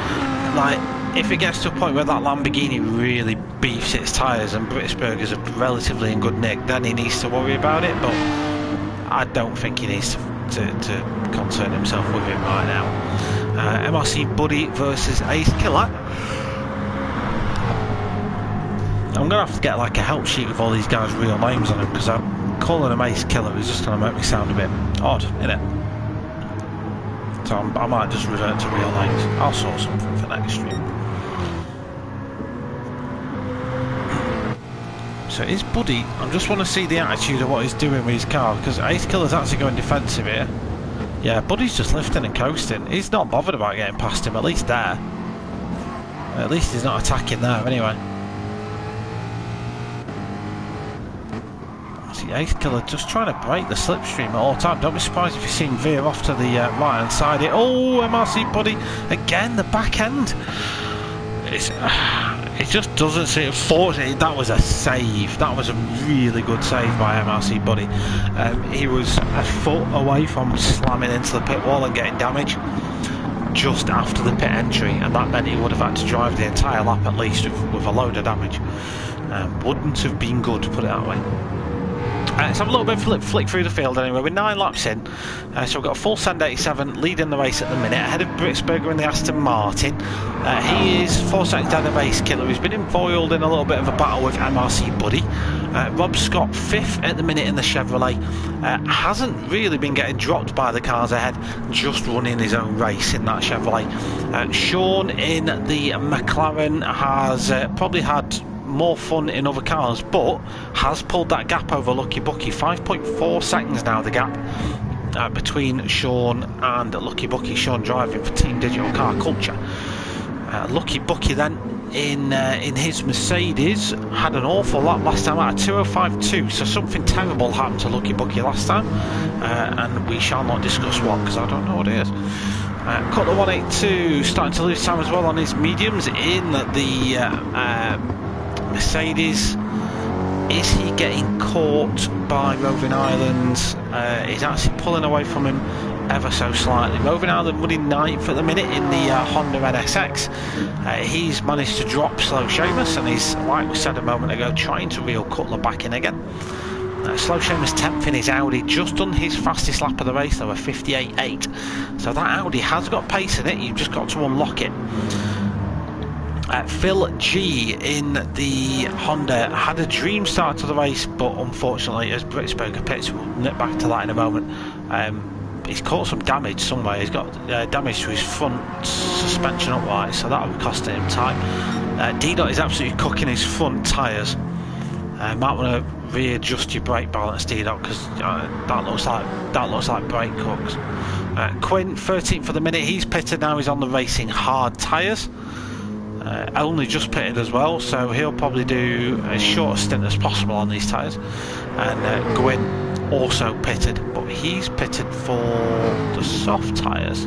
Like, if it gets to a point where that Lamborghini really beefs its tyres and Britsburger's are relatively in good nick, then he needs to worry about it, but I don't think he needs to concern himself with it right now. MRC Buddy versus Ace Killer. I'm going to have to get like a help sheet with all these guys' real names on them, because I'm calling them Ace Killer is just going to make me sound a bit odd, innit? So I might just revert to real names. I'll sort something for next stream. So is Buddy, I just want to see the attitude of what he's doing with his car, because Ace Killer's actually going defensive here. Yeah, Buddy's just lifting and coasting. He's not bothered about getting past him, at least there. At least he's not attacking there anyway. See, Ace Killer just trying to break the slipstream at all time. Don't be surprised if you see him veer off to the right hand side here. Oh, MRC Buddy again, the back end. It just doesn't seem. Fortunately, that was a save. That was a really good save by MRC Buddy. He was a foot away from slamming into the pit wall and getting damage just after the pit entry, and that meant he would have had to drive the entire lap at least with a load of damage. Wouldn't have been good, to put it that way. Let's have a little bit of flick through the field anyway. We're 9 laps in, so we've got a full send 87 leading the race at the minute, ahead of Britsburger in the Aston Martin. He is 4 seconds down of Ace Killer, who's been embroiled in a little bit of a battle with MRC Buddy. Rob Scott 5th at the minute in the Chevrolet, hasn't really been getting dropped by the cars ahead, just running his own race in that Chevrolet. Sean in the McLaren has probably had more fun in other cars, but has pulled that gap over Lucky Bucky. 5.4 seconds now the gap between Sean and Lucky Bucky. Sean driving for Team Digital Car Culture. Lucky Bucky then in his Mercedes had an awful lap last time out of 2:05.2, so something terrible happened to Lucky Bucky last time, and we shall not discuss what, because I don't know what it is. Cutler 182 starting to lose time as well on his mediums in the Mercedes. Is he getting caught by Roving Island? He's actually pulling away from him ever so slightly. Roving Island running 9th at the minute in the Honda NSX. He's managed to drop Slow Seamus, and he's, like we said a moment ago, trying to reel Cutler back in again. Slow Seamus 10th in his Audi, just done his fastest lap of the race though, a 58.8. So that Audi has got pace in it, you've just got to unlock it. Phil G in the Honda had a dream start to the race, but unfortunately, as Britsburger pits, we'll nip back to that in a moment, he's caught some damage somewhere. He's got damage to his front suspension upright, so that will be costing him time. D-Dot is absolutely cooking his front tyres. Might want to readjust your brake balance, D-Dot, because that looks like brake cooks. Quinn 13th for the minute. He's pitted now. He's on the racing hard tyres. Only just pitted as well, so he'll probably do as short a stint as possible on these tyres. And Gwyn also pitted, but he's pitted for the soft tyres.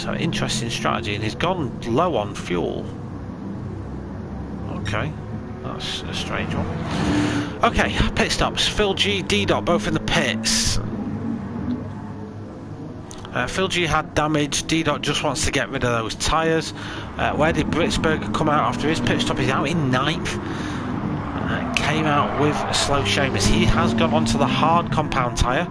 So interesting strategy, and he's gone low on fuel. Okay, that's a strange one. Okay, pit stops. Phil G, D-Dot both in the pits. Phil G had damage. D-Dot just wants to get rid of those tyres. Where did Britsburger come out after his pit stop? He's out in 9th. Came out with a Slow Seamus. He has gone onto the hard compound tyre.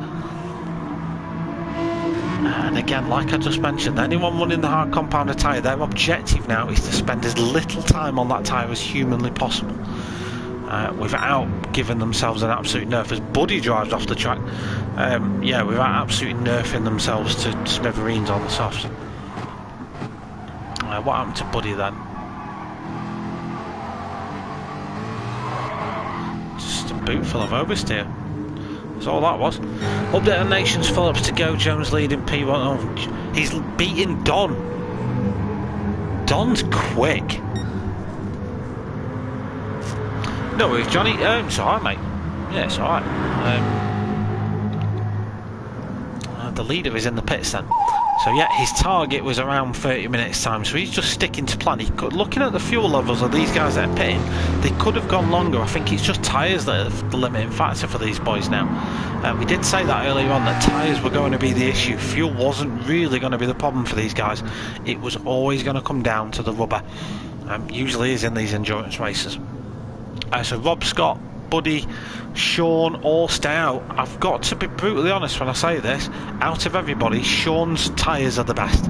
And again, like I just mentioned, anyone running the hard compounder tyre, their objective now is to spend as little time on that tyre as humanly possible. Without giving themselves an absolute nerf as Buddy drives off the track. Yeah, without absolutely nerfing themselves to smithereens on the softs. What happened to Buddy then? Just a boot full of oversteer. That's all that was. Update on Nations, Phillips to go. Jones leading P1. Oh, he's beating Don. Don's quick. No worries, Johnny. It's alright, mate. Yeah, it's alright. The leader is in the pits then. So yeah, his target was around 30 minutes time, so he's just sticking to plan. Looking at the fuel levels of these guys that are pitting, they could have gone longer. I think it's just tyres that are the limiting factor for these boys now. We did say that earlier on, that tyres were going to be the issue. Fuel wasn't really going to be the problem for these guys. It was always going to come down to the rubber. Usually is in these endurance races. So Rob Scott, Buddy, Sean all stay out. I've got to be brutally honest when I say this, out of everybody, Sean's tyres are the best.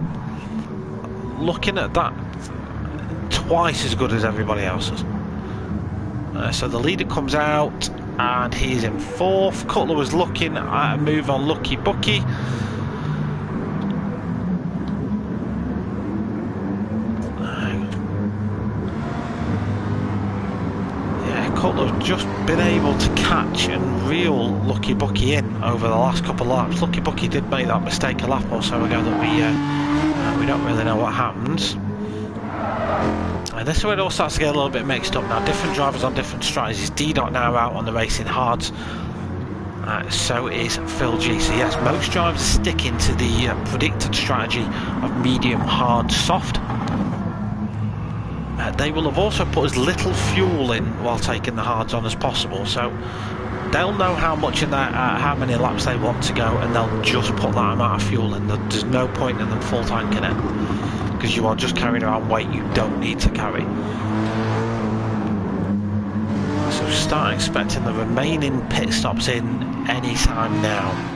Looking at that, twice as good as everybody else's. So the leader comes out and he's in 4th. Cutler was looking at a move on Lucky Bucky. Cutler's just been able to catch and reel Lucky Bucky in over the last couple of laps. Lucky Bucky did make that mistake a lap or so ago that we don't really know what happens. And this is where it all starts to get a little bit mixed up now. Different drivers on different strategies. D-Dot now out on the racing hards. So is Phil G. So yes, most drivers are sticking to the predicted strategy of medium, hard, soft. They will have also put as little fuel in while taking the hards on as possible, so they'll know how much in that, how many laps they want to go, and they'll just put that amount of fuel in. There's no point in them full tanking it, because you are just carrying around weight you don't need to carry. So start expecting the remaining pit stops in any time now.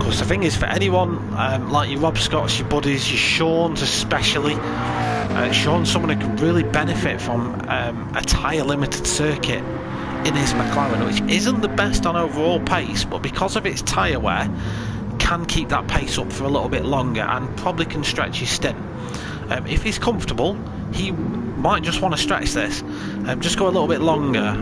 The thing is, for anyone like your Rob Scotts, your Buddies, your Seans especially, Sean's someone who can really benefit from a tyre limited circuit in his McLaren, which isn't the best on overall pace, but because of its tyre wear, can keep that pace up for a little bit longer and probably can stretch his stint. If he's comfortable, he might just want to stretch this, just go a little bit longer.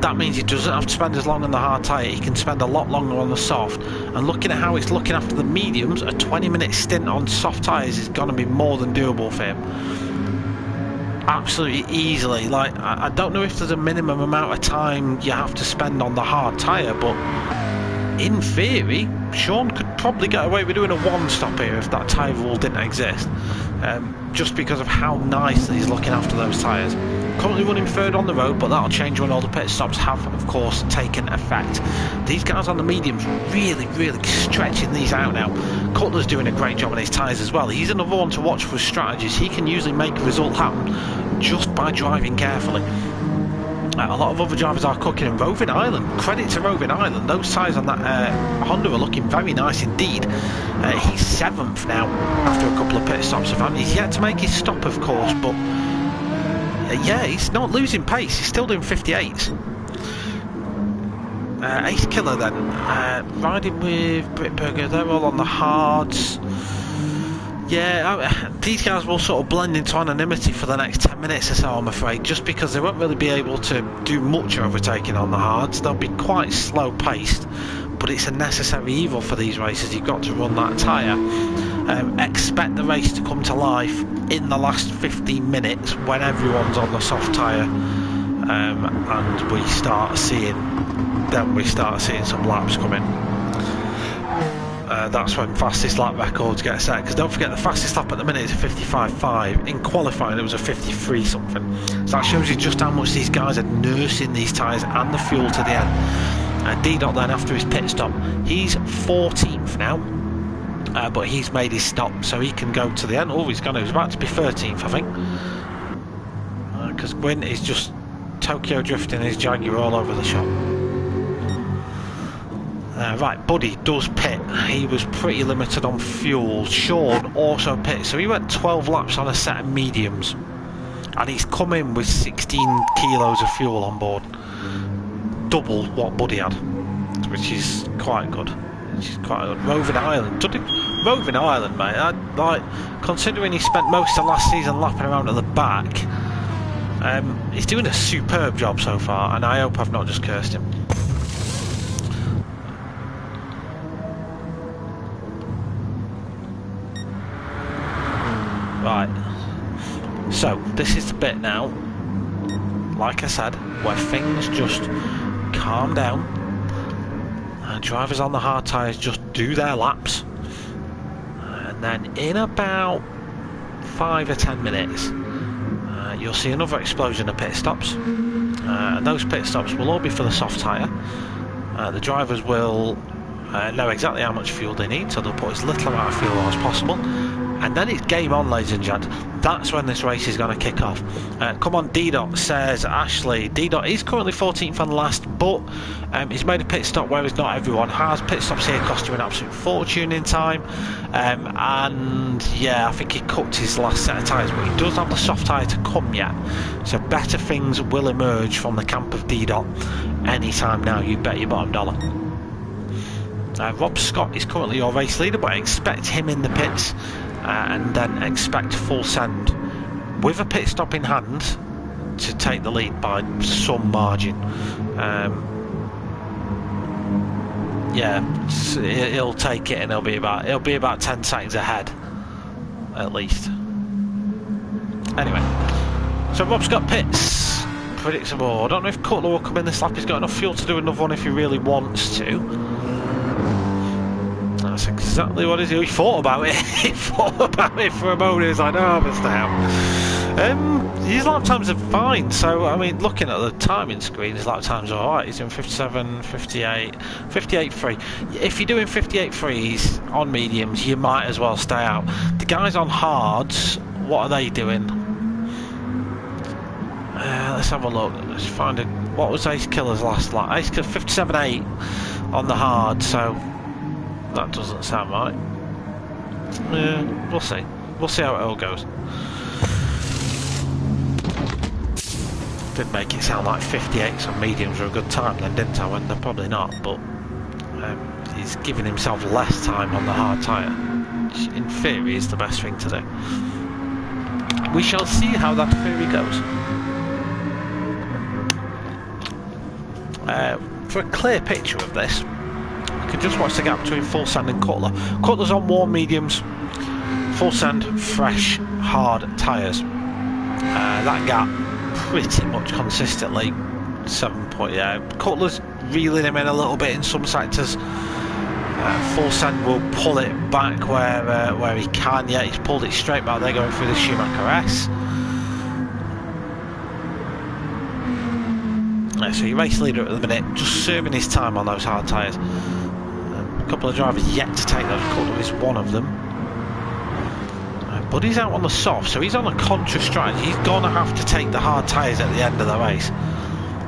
That means he doesn't have to spend as long on the hard tyre, he can spend a lot longer on the soft. And looking at how it's looking after the mediums, a 20-minute stint on soft tyres is going to be more than doable for him. Absolutely easily. Like, I don't know if there's a minimum amount of time you have to spend on the hard tyre, but in theory, Sean could probably get away with doing a one-stop here if that tyre rule didn't exist. Just because of how nicely he's looking after those tyres. Currently running 3rd on the road, but that'll change when all the pit stops have, of course, taken effect. These guys on the mediums really stretching these out now. Cutler's doing a great job on his tyres as well. He's another one to watch for strategies. He can usually make a result happen just by driving carefully. A lot of other drivers are cooking, and Roving Island, credit to Roving Island, those tyres on that Honda are looking very nice indeed. He's 7th now after a couple of pit stops. He's yet to make his stop, of course, but yeah, he's not losing pace, he's still doing 58s. Ace Killer then, riding with Brittberger, they're all on the hards. Yeah, these guys will sort of blend into anonymity for the next 10 minutes or so, I'm afraid, just because they won't really be able to do much overtaking on the hards. They'll be quite slow paced, but it's a necessary evil for these races. You've got to run that tyre. Expect the race to come to life in the last 15 minutes when everyone's on the soft tyre, and we start seeing some laps coming. That's when fastest lap records get set, because don't forget the fastest lap at the minute is a 55.5. In qualifying it was a 53 something, so that shows you just how much these guys are nursing these tyres and the fuel to the end. D-Dot then, after his pit stop, he's 14th now, but he's made his stop, so he can go to the end. Oh, he's about to be 13th, I think, because Gwyn is just Tokyo drifting his Jaguar all over the shop. Right, Buddy does pit. He was pretty limited on fuel. Sean also pit, so he went 12 laps on a set of mediums, and he's come in with 16 kilos of fuel on board, double what Buddy had, which is quite good. Roving Island, Roving Island, mate. Like, considering he spent most of last season lapping around at the back, he's doing a superb job so far, and I hope I've not just cursed him. Right, So this is the bit now, like I said, where things just calm down. Drivers on the hard tyres just do their laps, and then in about 5 or 10 minutes you'll see another explosion of pit stops, and those pit stops will all be for the soft tyre. The drivers will know exactly how much fuel they need, so they'll put as little amount of fuel as possible, and then it's game on, ladies and gents. That's when this race is going to kick off. Come on, D-Dot, says Ashley. D-Dot is currently 14th on last, but he's made a pit stop, whereas not everyone has. Pit stops here cost you an absolute fortune in time, and yeah, I think he cooked his last set of tyres, but he does have the soft tyre to come yet, so better things will emerge from the camp of D-Dot anytime now, you bet your bottom dollar. Rob Scott is currently your race leader, but I expect him in the pits, and then expect full send with a pit stop in hand to take the lead by some margin. Yeah, he'll take it, and he'll be about 10 seconds ahead at least. Anyway, so Rob Scott pits, predictable. I don't know if Cutler will come in this lap. He's got enough fuel to do another one if he really wants to. That's exactly what he thought about it. He thought about it for a moment. He was like, "Oh, Mr. Ham." His lap times are fine. So, I mean, looking at the timing screen, his lap times are alright. He's doing 57, 58, 58.3. If you're doing 58.3s on mediums, you might as well stay out. The guys on hards, what are they doing? Let's have a look. Let's find a. What was Ace Killer's last lap? Ace Killer 57.8 on the hard. So. That doesn't sound right. Yeah, we'll see. We'll see how it all goes. Did make it sound like 58s on mediums are a good time then, didn't I? When they're probably not, but he's giving himself less time on the hard tyre, which in theory is the best thing to do. We shall see how that theory goes. For a clear picture of this, you can just watch the gap between full sand and Cutler. Cutler's on warm mediums, full sand, fresh, hard tyres. That gap pretty much consistently 7 point. Yeah, Cutler's reeling him in a little bit in some sectors. Full sand will pull it back where he can. Yeah, he's pulled it straight back there going through the Schumacher S. So your race leader at the minute, just serving his time on those hard tyres. A couple of drivers yet to take those. Cutler is one of them. But he's out on the soft, so he's on a contra strategy. He's going to have to take the hard tyres at the end of the race.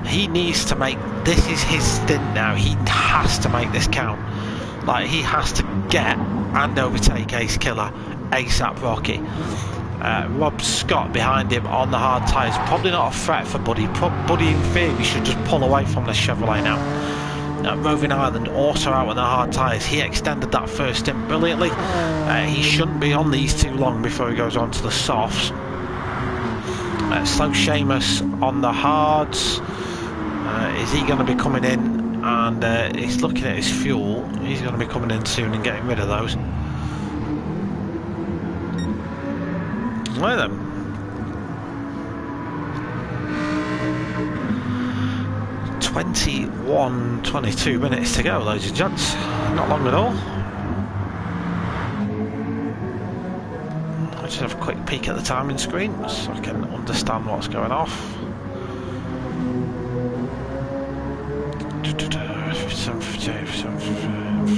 He needs to make, this is his stint now. He has to make this count. Like, he has to get and overtake Ace Killer, ASAP Rocky. Rob Scott behind him on the hard tyres. Probably not a threat for Buddy. Buddy in theory should just pull away from the Chevrolet now. Roving Island also out on the hard tyres. He extended that first stint brilliantly. He shouldn't be on these too long before he goes on to the softs. Slow Seamus on the hards. Is he going to be coming in? And he's looking at his fuel. He's going to be coming in soon and getting rid of those. Well then. 22 minutes to go, ladies and gents. Not long at all. I'll just have a quick peek at the timing screen so I can understand what's going off.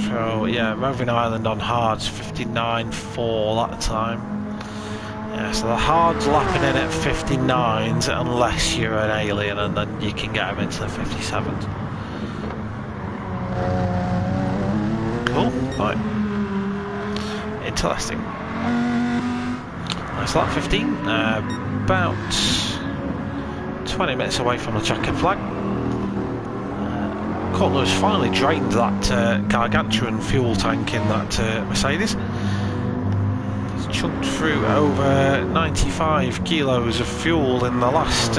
So yeah, Roving Island on hards 59.4 that time. Yeah, so the hard's lapping in at 59s unless you're an alien, and then you can get them into the 57s. Cool, right. Interesting. That's lap 15, about 20 minutes away from the checkered flag. Cutler's finally drained that gargantuan fuel tank in that Mercedes. Chunked through over 95 kilos of fuel in the last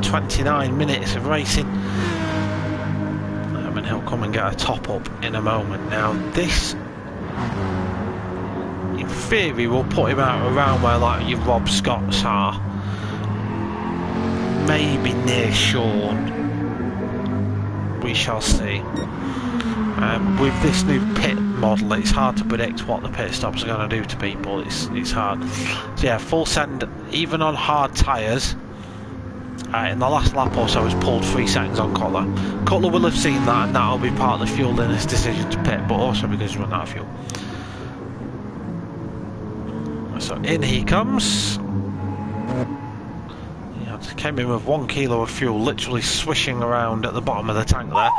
29 minutes of racing. And he'll come and get a top up in a moment. Now this, in in theory will put him out around where like your Rob Scotts are. Maybe near Sean. We shall see. With this new pit model, it's hard to predict what the pit stops are going to do to people. It's hard. So yeah, full send even on hard tyres. In the last lap or so, has pulled 3 seconds on Cutler. Cutler will have seen that, and that'll be part of the fuel in his decision to pit, but also because he's run out of fuel. So in he comes. Yeah, just came in with 1 kilo of fuel, literally swishing around at the bottom of the tank there.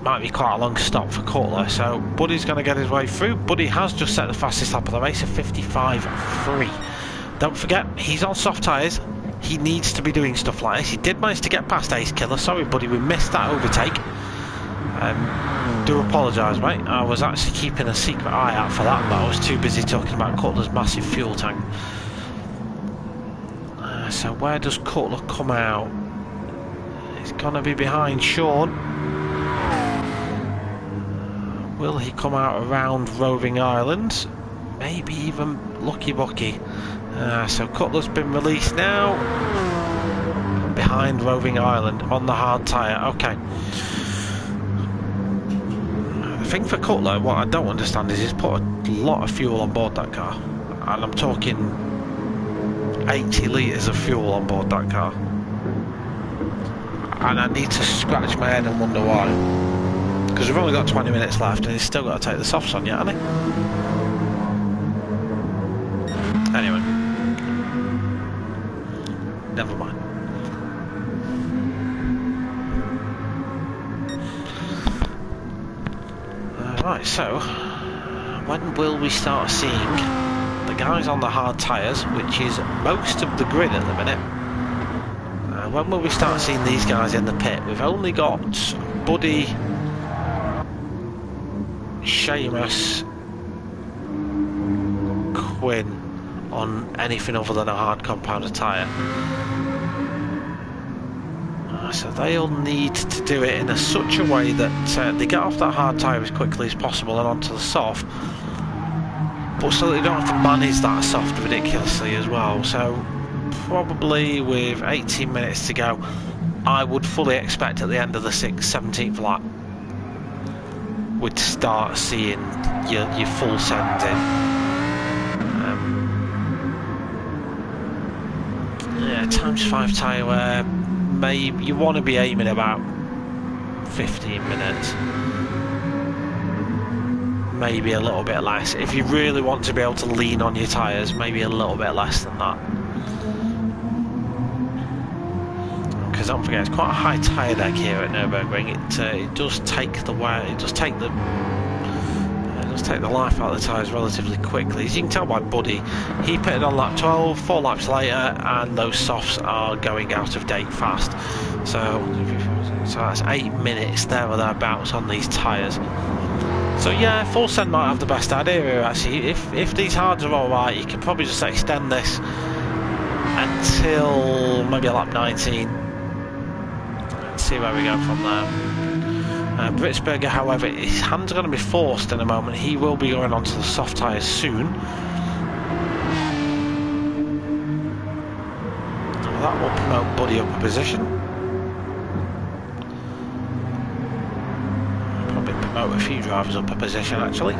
Might be quite a long stop for Cutler, so Buddy's going to get his way through. Buddy has just set the fastest lap of the race of 55.3. Don't forget, he's on soft tyres. He needs to be doing stuff like this. He did manage to get past Ace Killer. Sorry, Buddy, we missed that overtake. Do apologise, mate. I was actually keeping a secret eye out for that, but I was too busy talking about Cutler's massive fuel tank. So where does Cutler come out? He's going to be behind Sean. Will he come out around Roving Island? Maybe even Lucky Bucky. So Cutler's been released now. Behind Roving Island on the hard tyre. Okay. The thing for Cutler, what I don't understand is he's put a lot of fuel on board that car. And I'm talking 80 litres of fuel on board that car. And I need to scratch my head and wonder why. Because we've only got 20 minutes left and he's still got to take the softs on yet, hasn't he? Anyway. Never mind. Right, so when will we start seeing the guys on the hard tyres, which is most of the grid at the minute? When will we start seeing these guys in the pit? We've only got Buddy, Seamus, Quinn on anything other than a hard compounded tyre. So they'll need to do it in such a way that they get off that hard tyre as quickly as possible and onto the soft, but so that they don't have to manage that soft ridiculously as well. So probably with 18 minutes to go, I would fully expect at the end of the 17th lap we'd start seeing your full send in. Yeah, times 5 tyre wear. Maybe you want to be aiming about 15 minutes, maybe a little bit less. If you really want to be able to lean on your tyres, maybe a little bit less than that. Because don't forget, it's quite a high tyre deck here at Nurburgring. It does take the wear, it does take the life out of the tyres relatively quickly. As you can tell by Buddy, he pitted on lap 12, 4 laps later, and those softs are going out of date fast. So that's 8 minutes there or thereabouts on these tyres. So yeah, full send might have the best idea here actually. If these hards are alright, you can probably just extend this until maybe lap 19 and see where we go from there. Britzberger, however, his hands are going to be forced in a moment. He will be going onto the soft tyres soon. That will promote Buddy up a position. Probably promote a few drivers up a position actually.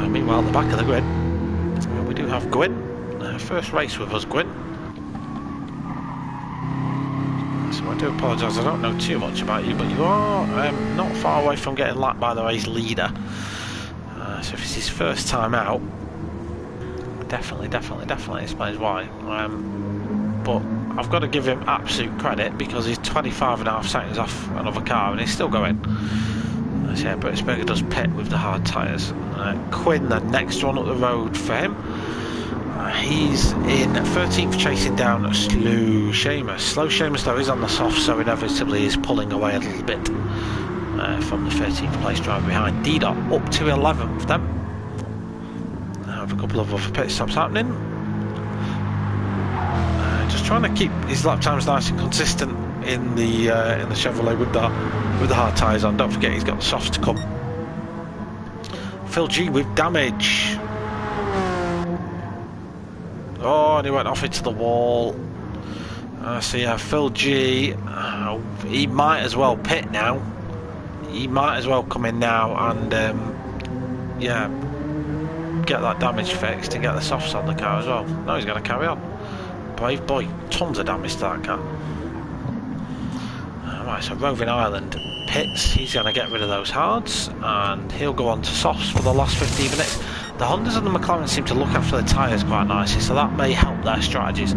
Meanwhile, at the back of the grid, we do have Gwyn. First race with us, Gwyn. So I do apologise, I don't know too much about you, but you are not far away from getting lapped by the race leader. So if it's his first time out, definitely explains why. But I've got to give him absolute credit because he's 25.5 seconds off another car and he's still going. So yeah, Britzberger does pit with the hard tyres. Quinn, the next one up the road for him. He's in 13th, chasing down Slow Seamus. Slow Seamus though is on the soft, so inevitably is pulling away a little bit from the 13th place driver behind. D-Dot up to 11th then. Have a couple of other pit stops happening. Just trying to keep his lap times nice and consistent in the Chevrolet with the hard tyres on. Don't forget he's got the softs to come. Phil G with damage. Oh, and he went off into the wall. So yeah, Phil G, he might as well pit now. He might as well come in now and yeah, get that damage fixed and get the softs on the car as well. No, he's going to carry on. Brave boy, tons of damage to that car. Right, so Roving Island pits. He's going to get rid of those hards and he'll go on to softs for the last 15 minutes. The Hondas and the McLaren seem to look after the tyres quite nicely, so that may help their strategies.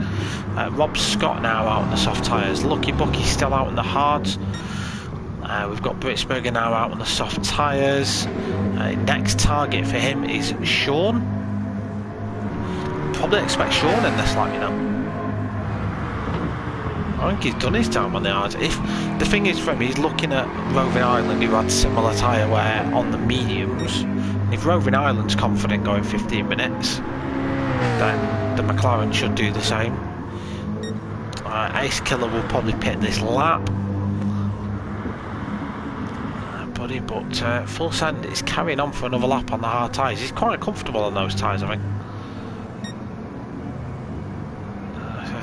Rob Scott now out on the soft tyres. Lucky Bucky still out on the hards. We've got Britsberger now out on the soft tyres. Next target for him is Sean. Probably expect Sean in this lap, you know. I think he's done his time on the hards. If the thing is for him, he's looking at Roving Island, who had similar tyre wear on the mediums. If Roving Island's confident going 15 minutes, then the McLaren should do the same. Ace Killer will probably pit this lap. But Full Send is carrying on for another lap on the hard tyres. He's quite comfortable on those tyres, I think.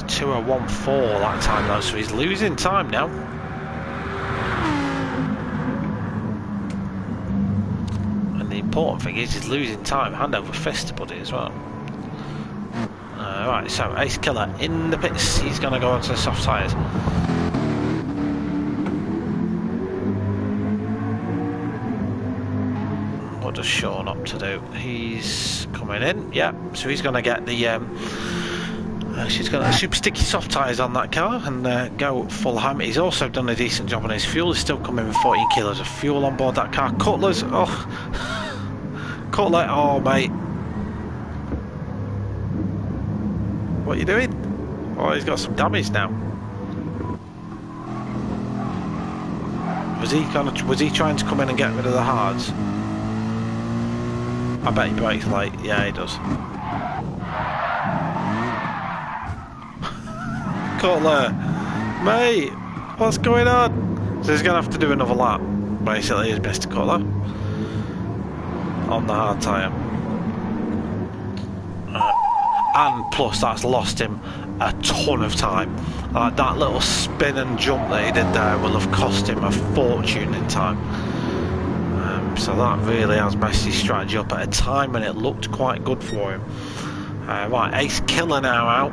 2:01.4 that time though, so he's losing time now. And the important thing is he's losing time hand over fist to Buddy as well. Right, so Ace Killer in the pits. He's going to go onto the soft tyres. What does Sean up to do? He's coming in, yeah. So he's going to get the she's got super sticky soft tyres on that car and go full ham. He's also done a decent job on his fuel. He's still coming with 14 kilos of fuel on board that car. Cutler's, oh, Cutler, oh mate, what are you doing? Oh, he's got some damage now. Was he trying to come in and get rid of the hards? I bet he brakes late. Yeah, he does. Cutler, mate, what's going on? So he's going to have to do another lap. Basically, is Mr. Cutler on the hard tyre. And plus, that's lost him a ton of time. That little spin and jump that he did there will have cost him a fortune in time. So that really has messed his strategy up at a time when it looked quite good for him. Right, Ace Killer now out,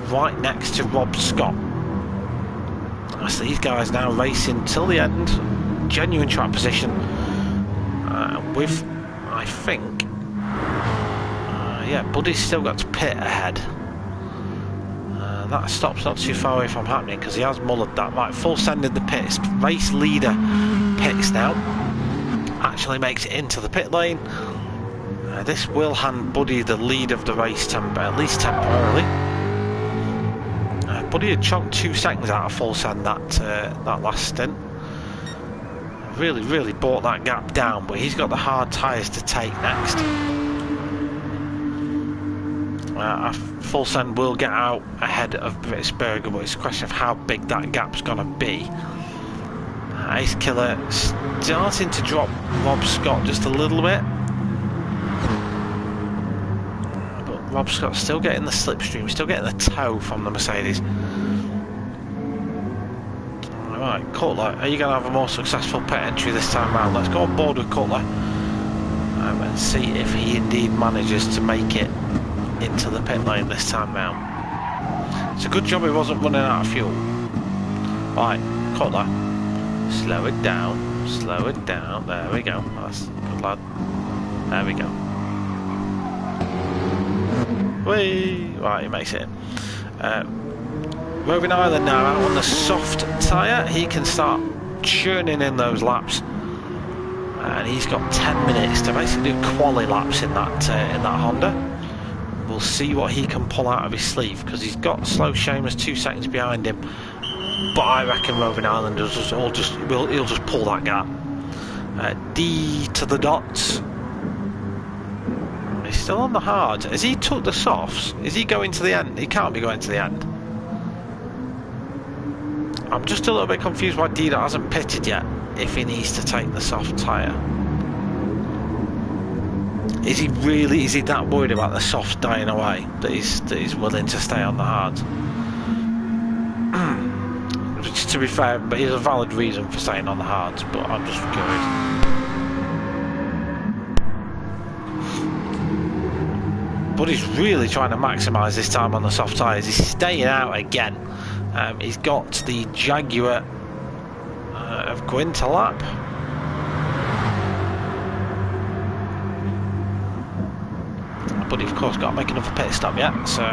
right next to Rob Scott. So these guys now racing till the end, genuine track position, with, I think, yeah, Buddy's still got to pit ahead. That stop's not too far away from happening because he has mullered that. Right, Full Send in the pits. Race leader pits now. Actually makes it into the pit lane. This will hand Buddy the lead of the race, at least temporarily. Buddy had chunked 2 seconds out of Full Send that last stint. Really brought that gap down, but he's got the hard tyres to take next. Full Send will get out ahead of Britsberger, but it's a question of how big that gap's going to be. Ace Killer starting to drop Rob Scott just a little bit, but Rob Scott's still getting the slipstream, still getting the tow from the Mercedes. Alright, Cutler, are you going to have a more successful pit entry this time round? Let's go on board with Cutler and see if he indeed manages to make it into the pit lane this time round. It's a good job he wasn't running out of fuel. Right, Cutler, slow it down, there we go, that's good lad, there we go. Whee! Right, he makes it in. Roving Island now out on the soft tyre, he can start churning in those laps. And he's got 10 minutes to basically do quali laps in that Honda. We'll see what he can pull out of his sleeve because he's got Slow Seamus 2 seconds behind him. But I reckon Roving Island he'll just pull that gap. D to the dots. He's still on the hard. Has he took the softs? Is he going to the end? He can't be going to the end. I'm just a little bit confused why Dida hasn't pitted yet, if he needs to take the soft tyre. Is he that worried about the soft dying away that he's willing to stay on the hard? Which, to be fair, but he's a valid reason for staying on the hards, but I'm just curious. But he's really trying to maximise this time on the soft tyres. He's staying out again. He's got the Jaguar of going to lap. But he's of course got to make another pit stop yet, so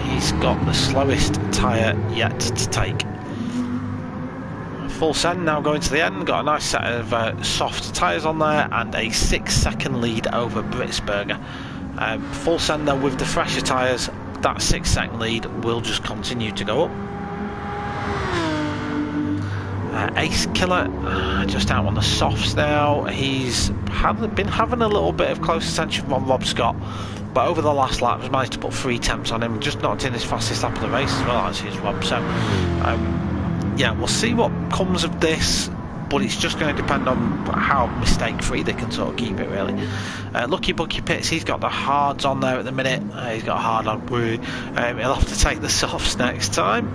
he's got the slowest tyre yet to take. Full send now going to the end, got a nice set of soft tyres on there and a 6-second lead over Britsberger. Full send then with the fresher tyres, that 6-second lead will just continue to go up. Ace Killer just out on the softs now. He's been having a little bit of close attention from Rob Scott, but over the last lap has managed to put 3 temps on him, just knocked in his fastest lap of the race as well, actually, as Rob. So yeah, we'll see what comes of this, but it's just going to depend on how mistake free they can sort of keep it, really. Lucky Bucky Pitts, he's got the hards on there at the minute. He's got a hard on. He'll have to take the softs next time.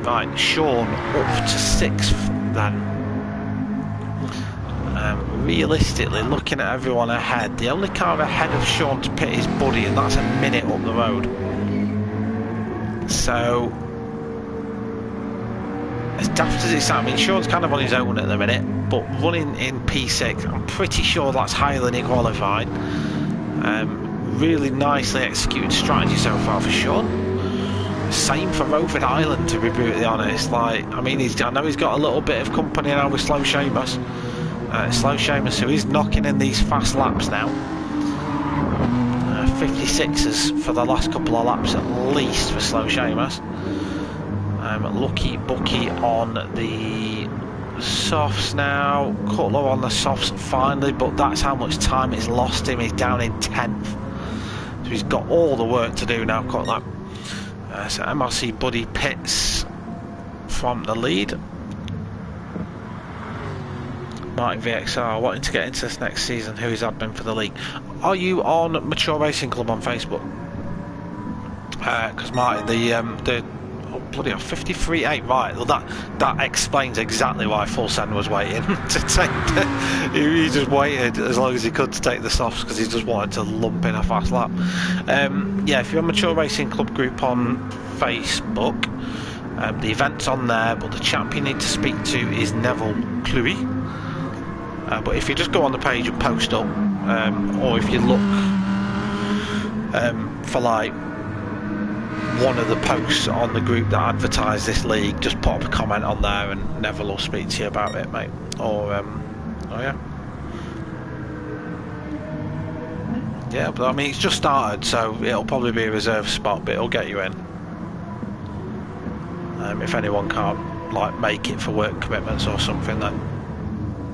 Right, Sean up to 6th then. Realistically, looking at everyone ahead, the only car ahead of Sean to pit is Buddy, and that's a minute up the road. So, as daft as it sounds, I mean, Sean's kind of on his own at the minute, but running in P6, I'm pretty sure that's higher than he qualified. Really nicely executed strategy so far for Sean. Same for Roving Island, to be brutally honest. Like, I mean, I know he's got a little bit of company now with Slow Seamus. Slow Seamus, who is knocking in these fast laps now. 56s for the last couple of laps at least for Slow Seamus. Lucky Bucky on the softs now. Cutler on the softs finally, but that's how much time it's lost him. He's down in 10th. So he's got all the work to do now, Cutler. So MRC Buddy pits from the lead. Martin VXR wanting to get into this next season. Who is admin for the league? Are you on Mature Racing Club on Facebook? Because Martin, the oh bloody hell, 53.8, right? Well, that explains exactly why Full Send was waiting to take. He just waited as long as he could to take the softs because he just wanted to lump in a fast lap. Yeah, if you're on Mature Racing Club group on Facebook, the event's on there, but the chap you need to speak to is Neville Cluey. But if you just go on the page and post up, or if you look for like one of the posts on the group that advertise this league, just put up a comment on there and Neville will speak to you about it, mate. Or oh yeah. Yeah, but I mean, it's just started, so it'll probably be a reserve spot, but it'll get you in. If anyone can't like make it for work commitments or something, then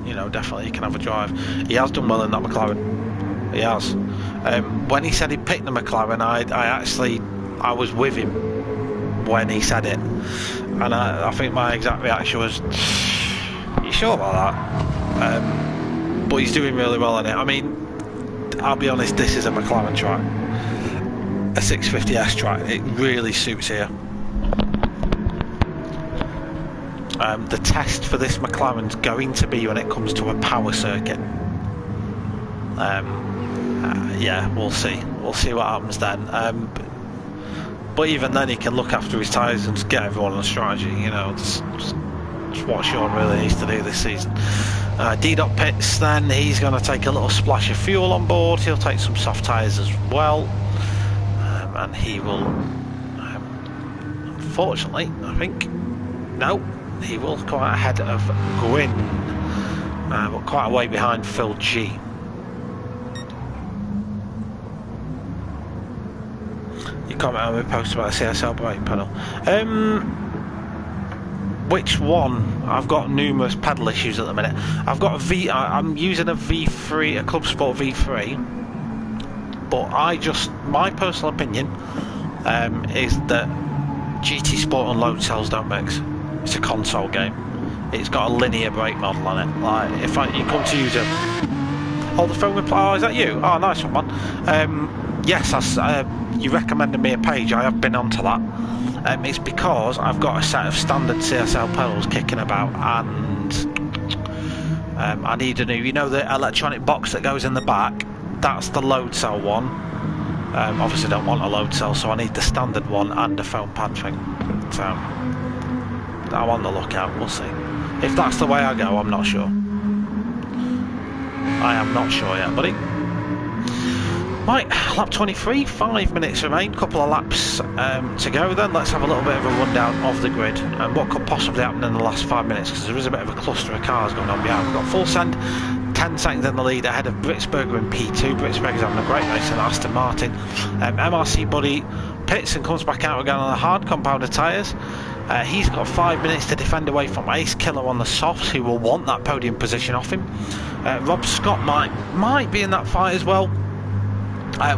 you know, definitely you can have a drive. He has done well in that McLaren. He has. When he said he picked the McLaren, I was with him when he said it, and I think my exact reaction was, "You sure about that?" But he's doing really well in it. I mean, I'll be honest, this is a McLaren track, a 650S track. It really suits here. The test for this McLaren's going to be when it comes to a power circuit. Yeah, we'll see. We'll see what happens then. But even then, he can look after his tyres and just get everyone on a strategy. You know, just what Sean really needs to do this season. D-Dot pits, then he's going to take a little splash of fuel on board. He'll take some soft tyres as well, and he will. Unfortunately, I think no. He will come out ahead of Gwyn, but quite a way behind Phil G. You comment on the post about the CSL brake pedal. Which one? I've got numerous pedal issues at the minute. I've got a V. I'm using a V3, a Club Sport V3. But my personal opinion is that GT Sport and load cells don't mix. It's a console game. It's got a linear brake model on it. Like, if you come to use a... Hold the phone with... Oh, is that you? Oh, nice one, man. Yes, you recommended me a page. I have been onto that. It's because I've got a set of standard CSL pedals kicking about, and I need a new... You know the electronic box that goes in the back? That's the load cell one. Obviously don't want a load cell, so I need the standard one and a foam pad thing. So I'm on the lookout, we'll see. If that's the way I go, I'm not sure. I am not sure yet, buddy. Right, lap 23, 5 minutes remain, couple of laps to go then. Let's have a little bit of a rundown of the grid and what could possibly happen in the last 5 minutes, because there is a bit of a cluster of cars going on behind. We've got Full Send, 10 seconds in the lead ahead of Britsberger in P2. Britsberger's having a great race in Aston Martin. MRC Buddy pits and comes back out again on the hard compounder tyres. He's got 5 minutes to defend away from Ace Killer on the softs, who will want that podium position off him. Rob Scott might be in that fight as well.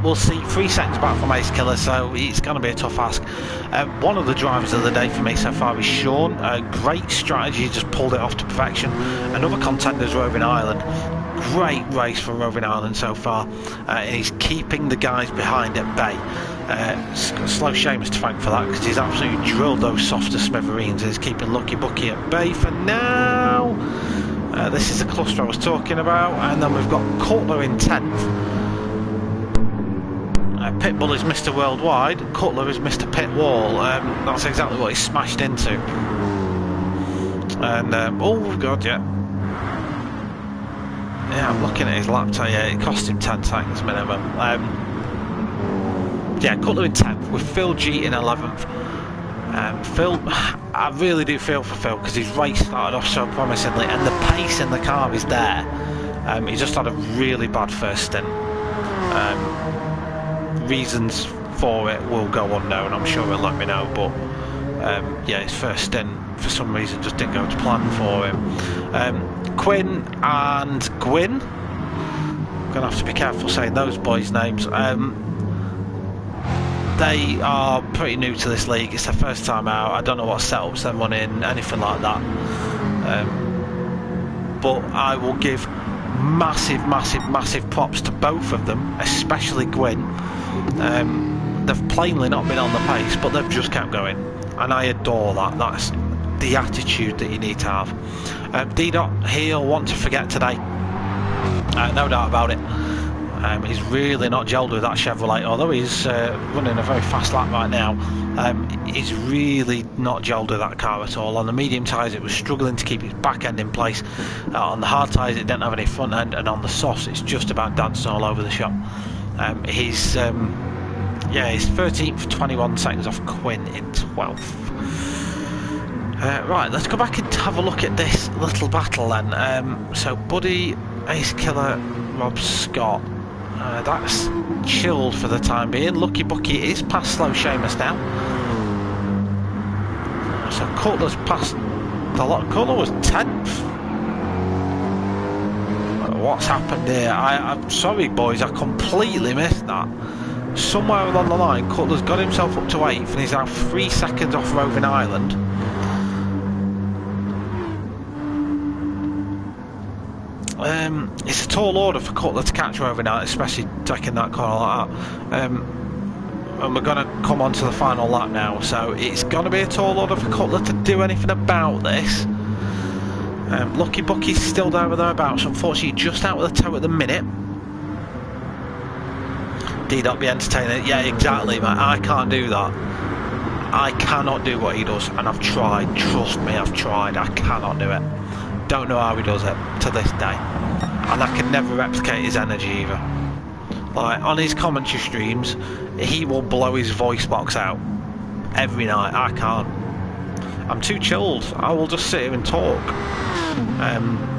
We'll see. 3 seconds back from Ace Killer, so it's going to be a tough ask. One of the drivers of the day for me so far is Sean. Great strategy, just pulled it off to perfection. Another contender is Roving Island. Great race for Roving Island so far. He's keeping the guys behind at bay. Slow Seamus to thank for that, because he's absolutely drilled those softer smithereens. He's keeping Lucky Bucky at bay for now. This is the cluster I was talking about, and then we've got Cutler in 10th. Pitbull is Mr. Worldwide, Cutler is Mr. Pit Wall. That's exactly what he's smashed into. And oh god, yeah. Yeah, I'm looking at his lap time. Yeah, it cost him 10 seconds minimum. Yeah, Cutler in 10th with Phil G in 11th. Phil, I really do feel for Phil, because his race started off so promisingly and the pace in the car is there. He just had a really bad first stint. Reasons for it will go unknown, I'm sure he'll let me know, but yeah, his first stint for some reason just didn't go to plan for him. Quinn and Gwyn, I'm gonna have to be careful saying those boys' names. They are pretty new to this league, it's their first time out. I don't know what setups they're running, anything like that, but I will give massive props to both of them, especially Gwyn. They've plainly not been on the pace, but they've just kept going, and I adore that. That's the attitude that you need to have. D-Dot, he'll want to forget today, no doubt about it. He's really not gelled with that Chevrolet, although he's running a very fast lap right now. He's really not gelled with that car at all. On the medium tyres it was struggling to keep its back end in place. On the hard tyres it didn't have any front end, and on the softs it's just about dancing all over the shop. He's 13th, 21 seconds off Quinn in 12th. Right, let's go back and have a look at this little battle then. So Buddy, Ace Killer, Rob Scott. That's chilled for the time being. Lucky Bucky is past Slow Seamus now. So Cutler's past the lot. Cutler was 10th. What's happened here? I'm sorry boys, I completely missed that. Somewhere along the line Cutler's got himself up to 8th and he's now 3 seconds off Roving Island. It's a tall order for Cutler to catch Roving Island, especially taking that corner like that. And we're going to come on to the final lap now, so it's going to be a tall order for Cutler to do anything about this. Lucky Bucky's still there or thereabouts, unfortunately just out with the toe at the minute. D-Dot be entertaining. Yeah, exactly, mate. I can't do that. I cannot do what he does, and I've tried. Trust me, I've tried. I cannot do it. Don't know how he does it to this day, and I can never replicate his energy either. Like on his commentary streams, he will blow his voice box out every night. I can't. I'm too chilled. I will just sit here and talk.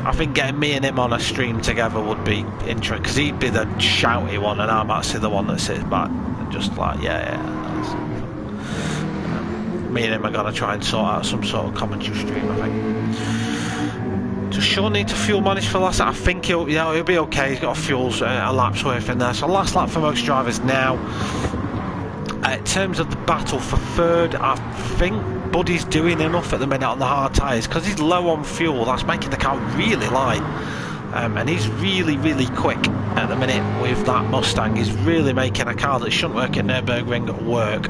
I think getting me and him on a stream together would be interesting, because he'd be the shouty one and I'm actually the one that sits back and just like me and him are going to try and sort out some sort of commentary stream, I think. Does Sean need to fuel manage for last lap? I think he'll be okay. He's got a fuel's a lap's worth in there. So last lap for most drivers now. In terms of the battle for third, I think Buddy's doing enough at the minute on the hard tyres because he's low on fuel. That's making the car really light, and he's really quick at the minute with that Mustang. He's really making a car that shouldn't work at Nurburgring work.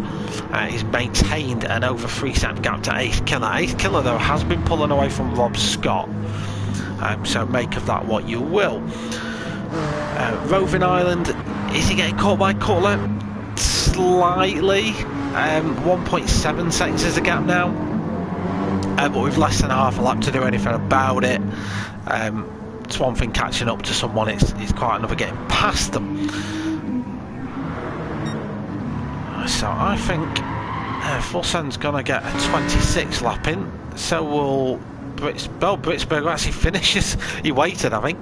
He's maintained an over 3-second gap to Ace Killer. Ace Killer though has been pulling away from Rob Scott, so make of that what you will. Roving Island, is he getting caught by Cutler? Slightly. 1.7 seconds is the gap now, but with less than half a lap to do anything about it. It's one thing catching up to someone, it's quite another getting past them. So I think Fulsen's gonna get a 26 lap in, so will Britsberger actually finishes. He waited, I think.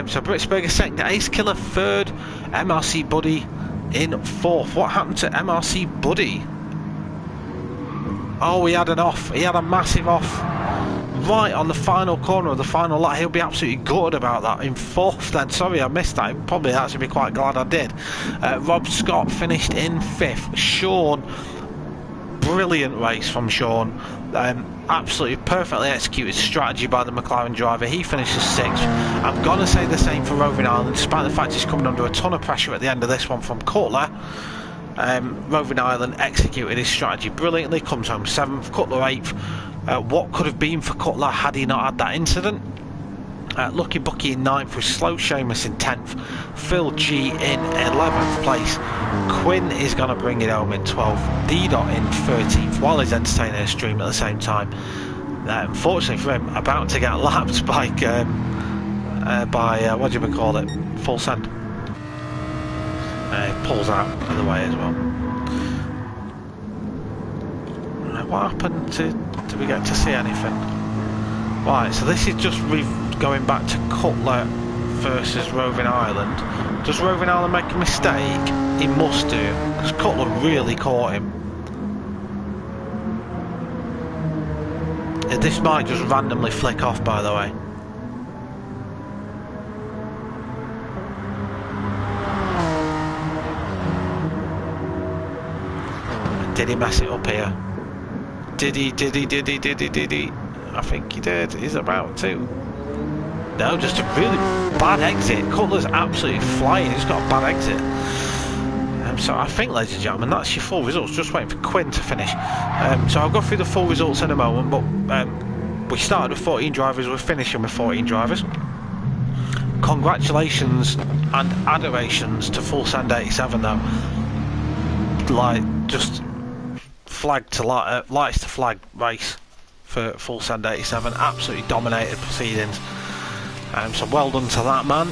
So Britsberger second, Ace Killer third, MRC Buddy in fourth. What happened to MRC Buddy? Oh, he had an off. He had a massive off right on the final corner of the final lap. He'll be absolutely gutted about that. In fourth then. Sorry I missed that. He'll probably actually be quite glad I did. Rob Scott finished in fifth. Sean, brilliant race from Sean. Absolutely perfectly executed strategy by the McLaren driver. He finishes sixth. I'm going to say the same for Roving Island, despite the fact he's coming under a ton of pressure at the end of this one from Cutler. Roving Island executed his strategy brilliantly, comes home seventh, Cutler eighth. What could have been for Cutler had he not had that incident? Lucky Bucky in 9th with Slow Seamus in 10th, Phil G in 11th place. Quinn is going to bring it home in 12th, D-Dot in 13th while he's entertaining a stream at the same time. Unfortunately for him, about to get lapped by what do you call it, Full Send. Pulls out of the way as well. What happened to, did we get to see anything? Right, so this is just going back to Cutler versus Roving Island. Does Roving Island make a mistake? He must do, because Cutler really caught him. This might just randomly flick off, by the way. Did he mess it up here? Did he? I think he did. He's about to. No, just a really bad exit. Cutler's absolutely flying. He's got a bad exit. So I think, ladies and gentlemen, that's your full results. Just waiting for Quinn to finish. So I'll go through the full results in a moment. But we started with 14 drivers. We're finishing with 14 drivers. Congratulations and adorations to Full Send 87 though. Like, just flag to lights to flag race for Full Send 87. Absolutely dominated proceedings. So well done to that man.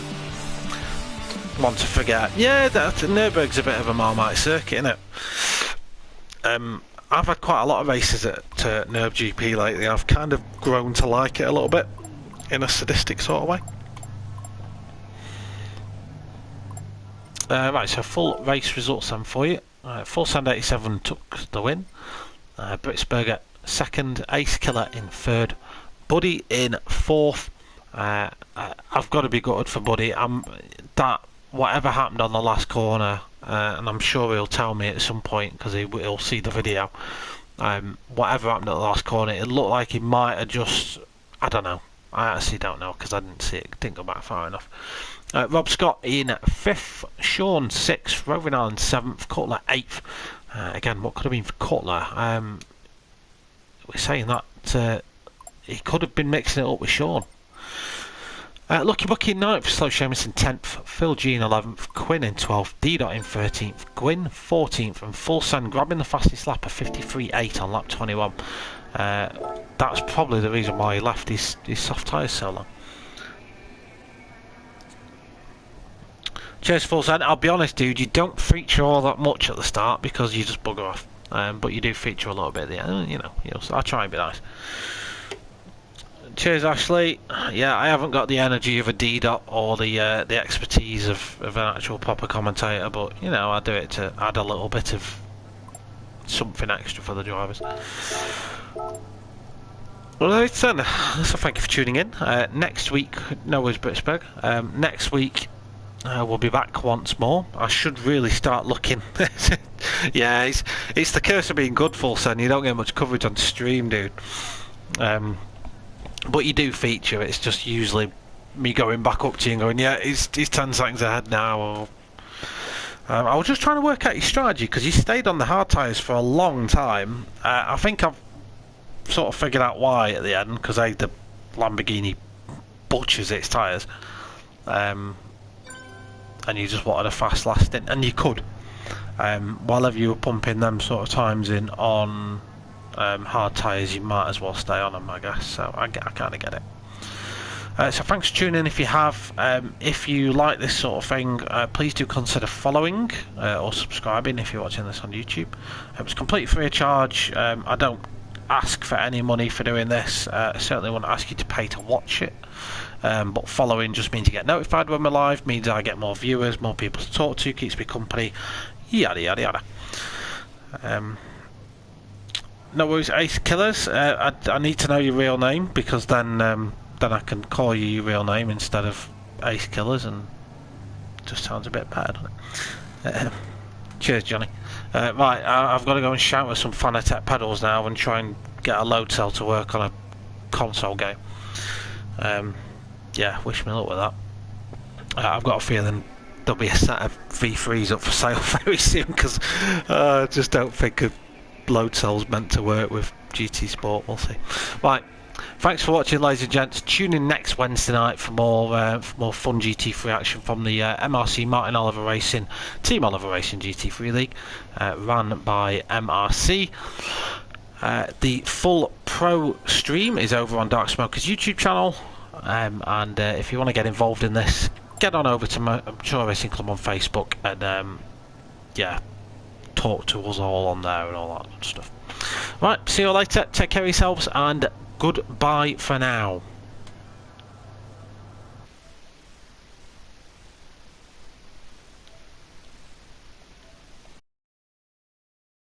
Want to forget? Yeah, Nürburgring's a bit of a Marmite circuit, isn't it? I've had quite a lot of races at Nürb GP lately. I've kind of grown to like it a little bit in a sadistic sort of way. Right, so full race results then for you. Full Send 87 took the win. Britsberger second, Ace Killer in third, Buddy in fourth. I've got to be gutted for Buddy. That whatever happened on the last corner, and I'm sure he'll tell me at some point because he'll see the video. Whatever happened at the last corner, it looked like he might have just, I don't know. I actually don't know because I didn't see it. Didn't go back far enough. Rob Scott in 5th, Sean 6th, Roving Island 7th, Cutler 8th. Again, what could have been for Cutler? We're saying that he could have been mixing it up with Sean. Lucky Bucky in 9th, Slow Seamus in 10th, Phil G in 11th, Quinn in 12th, D-Dot in 13th, Gwyn 14th, and Full Send grabbing the fastest lap of 53.8 on lap 21. That's probably the reason why he left his soft tyres so long. Cheers, Full Send. I'll be honest, dude, you don't feature all that much at the start because you just bugger off. But you do feature a little bit at the end, you know, so I'll try and be nice. Cheers, Ashley. Yeah, I haven't got the energy of a D-Dot or the expertise of an actual proper commentator, but you know, I do it to add a little bit of something extra for the drivers. Alright then, so thank you for tuning in. Next week, no worries, Britsberg. Next week we'll be back once more. I should really start looking Yeah, it's the curse of being good, full send. You don't get much coverage on stream, dude. But you do feature. It's just usually me going back up to you and going, yeah, he's 10 seconds ahead now. Or I was just trying to work out your strategy because you stayed on the hard tyres for a long time. I think I've sort of figured out why at the end, because the Lamborghini butchers its tyres. And you just wanted a fast lasting, and you could. While you were pumping them sort of times in on hard tyres, you might as well stay on them, I guess. So I kind of get it. So thanks for tuning in. If you have, if you like this sort of thing, please do consider following or subscribing if you're watching this on YouTube. It's completely free of charge. I don't ask for any money for doing this. I certainly won't ask you to pay to watch it. But following just means you get notified when we're live, means I get more viewers, more people to talk to, keeps me company, yada yada yada. No worries, Ace Killers. I need to know your real name, because then I can call you your real name instead of Ace Killers, and it just sounds a bit better, doesn't it? Cheers, Johnny. Right, I've got to go and shout with some Fanatec pedals now and try and get a load cell to work on a console game. Yeah, wish me luck with that. I've got a feeling there'll be a set of V3s up for sale very soon, because I just don't think a load cell's meant to work with GT Sport. We'll see. Right, thanks for watching, ladies and gents. Tune in next Wednesday night for more fun GT3 action from the MRC Martin Oliver Racing, Team Oliver Racing GT3 League, run by MRC. The full pro stream is over on Dark Smoker's YouTube channel, and if you want to get involved in this, get on over to Mature Racing Club on Facebook, and yeah, talk to us all on there and all that good stuff. Right, see you later, take care of yourselves, and goodbye for now.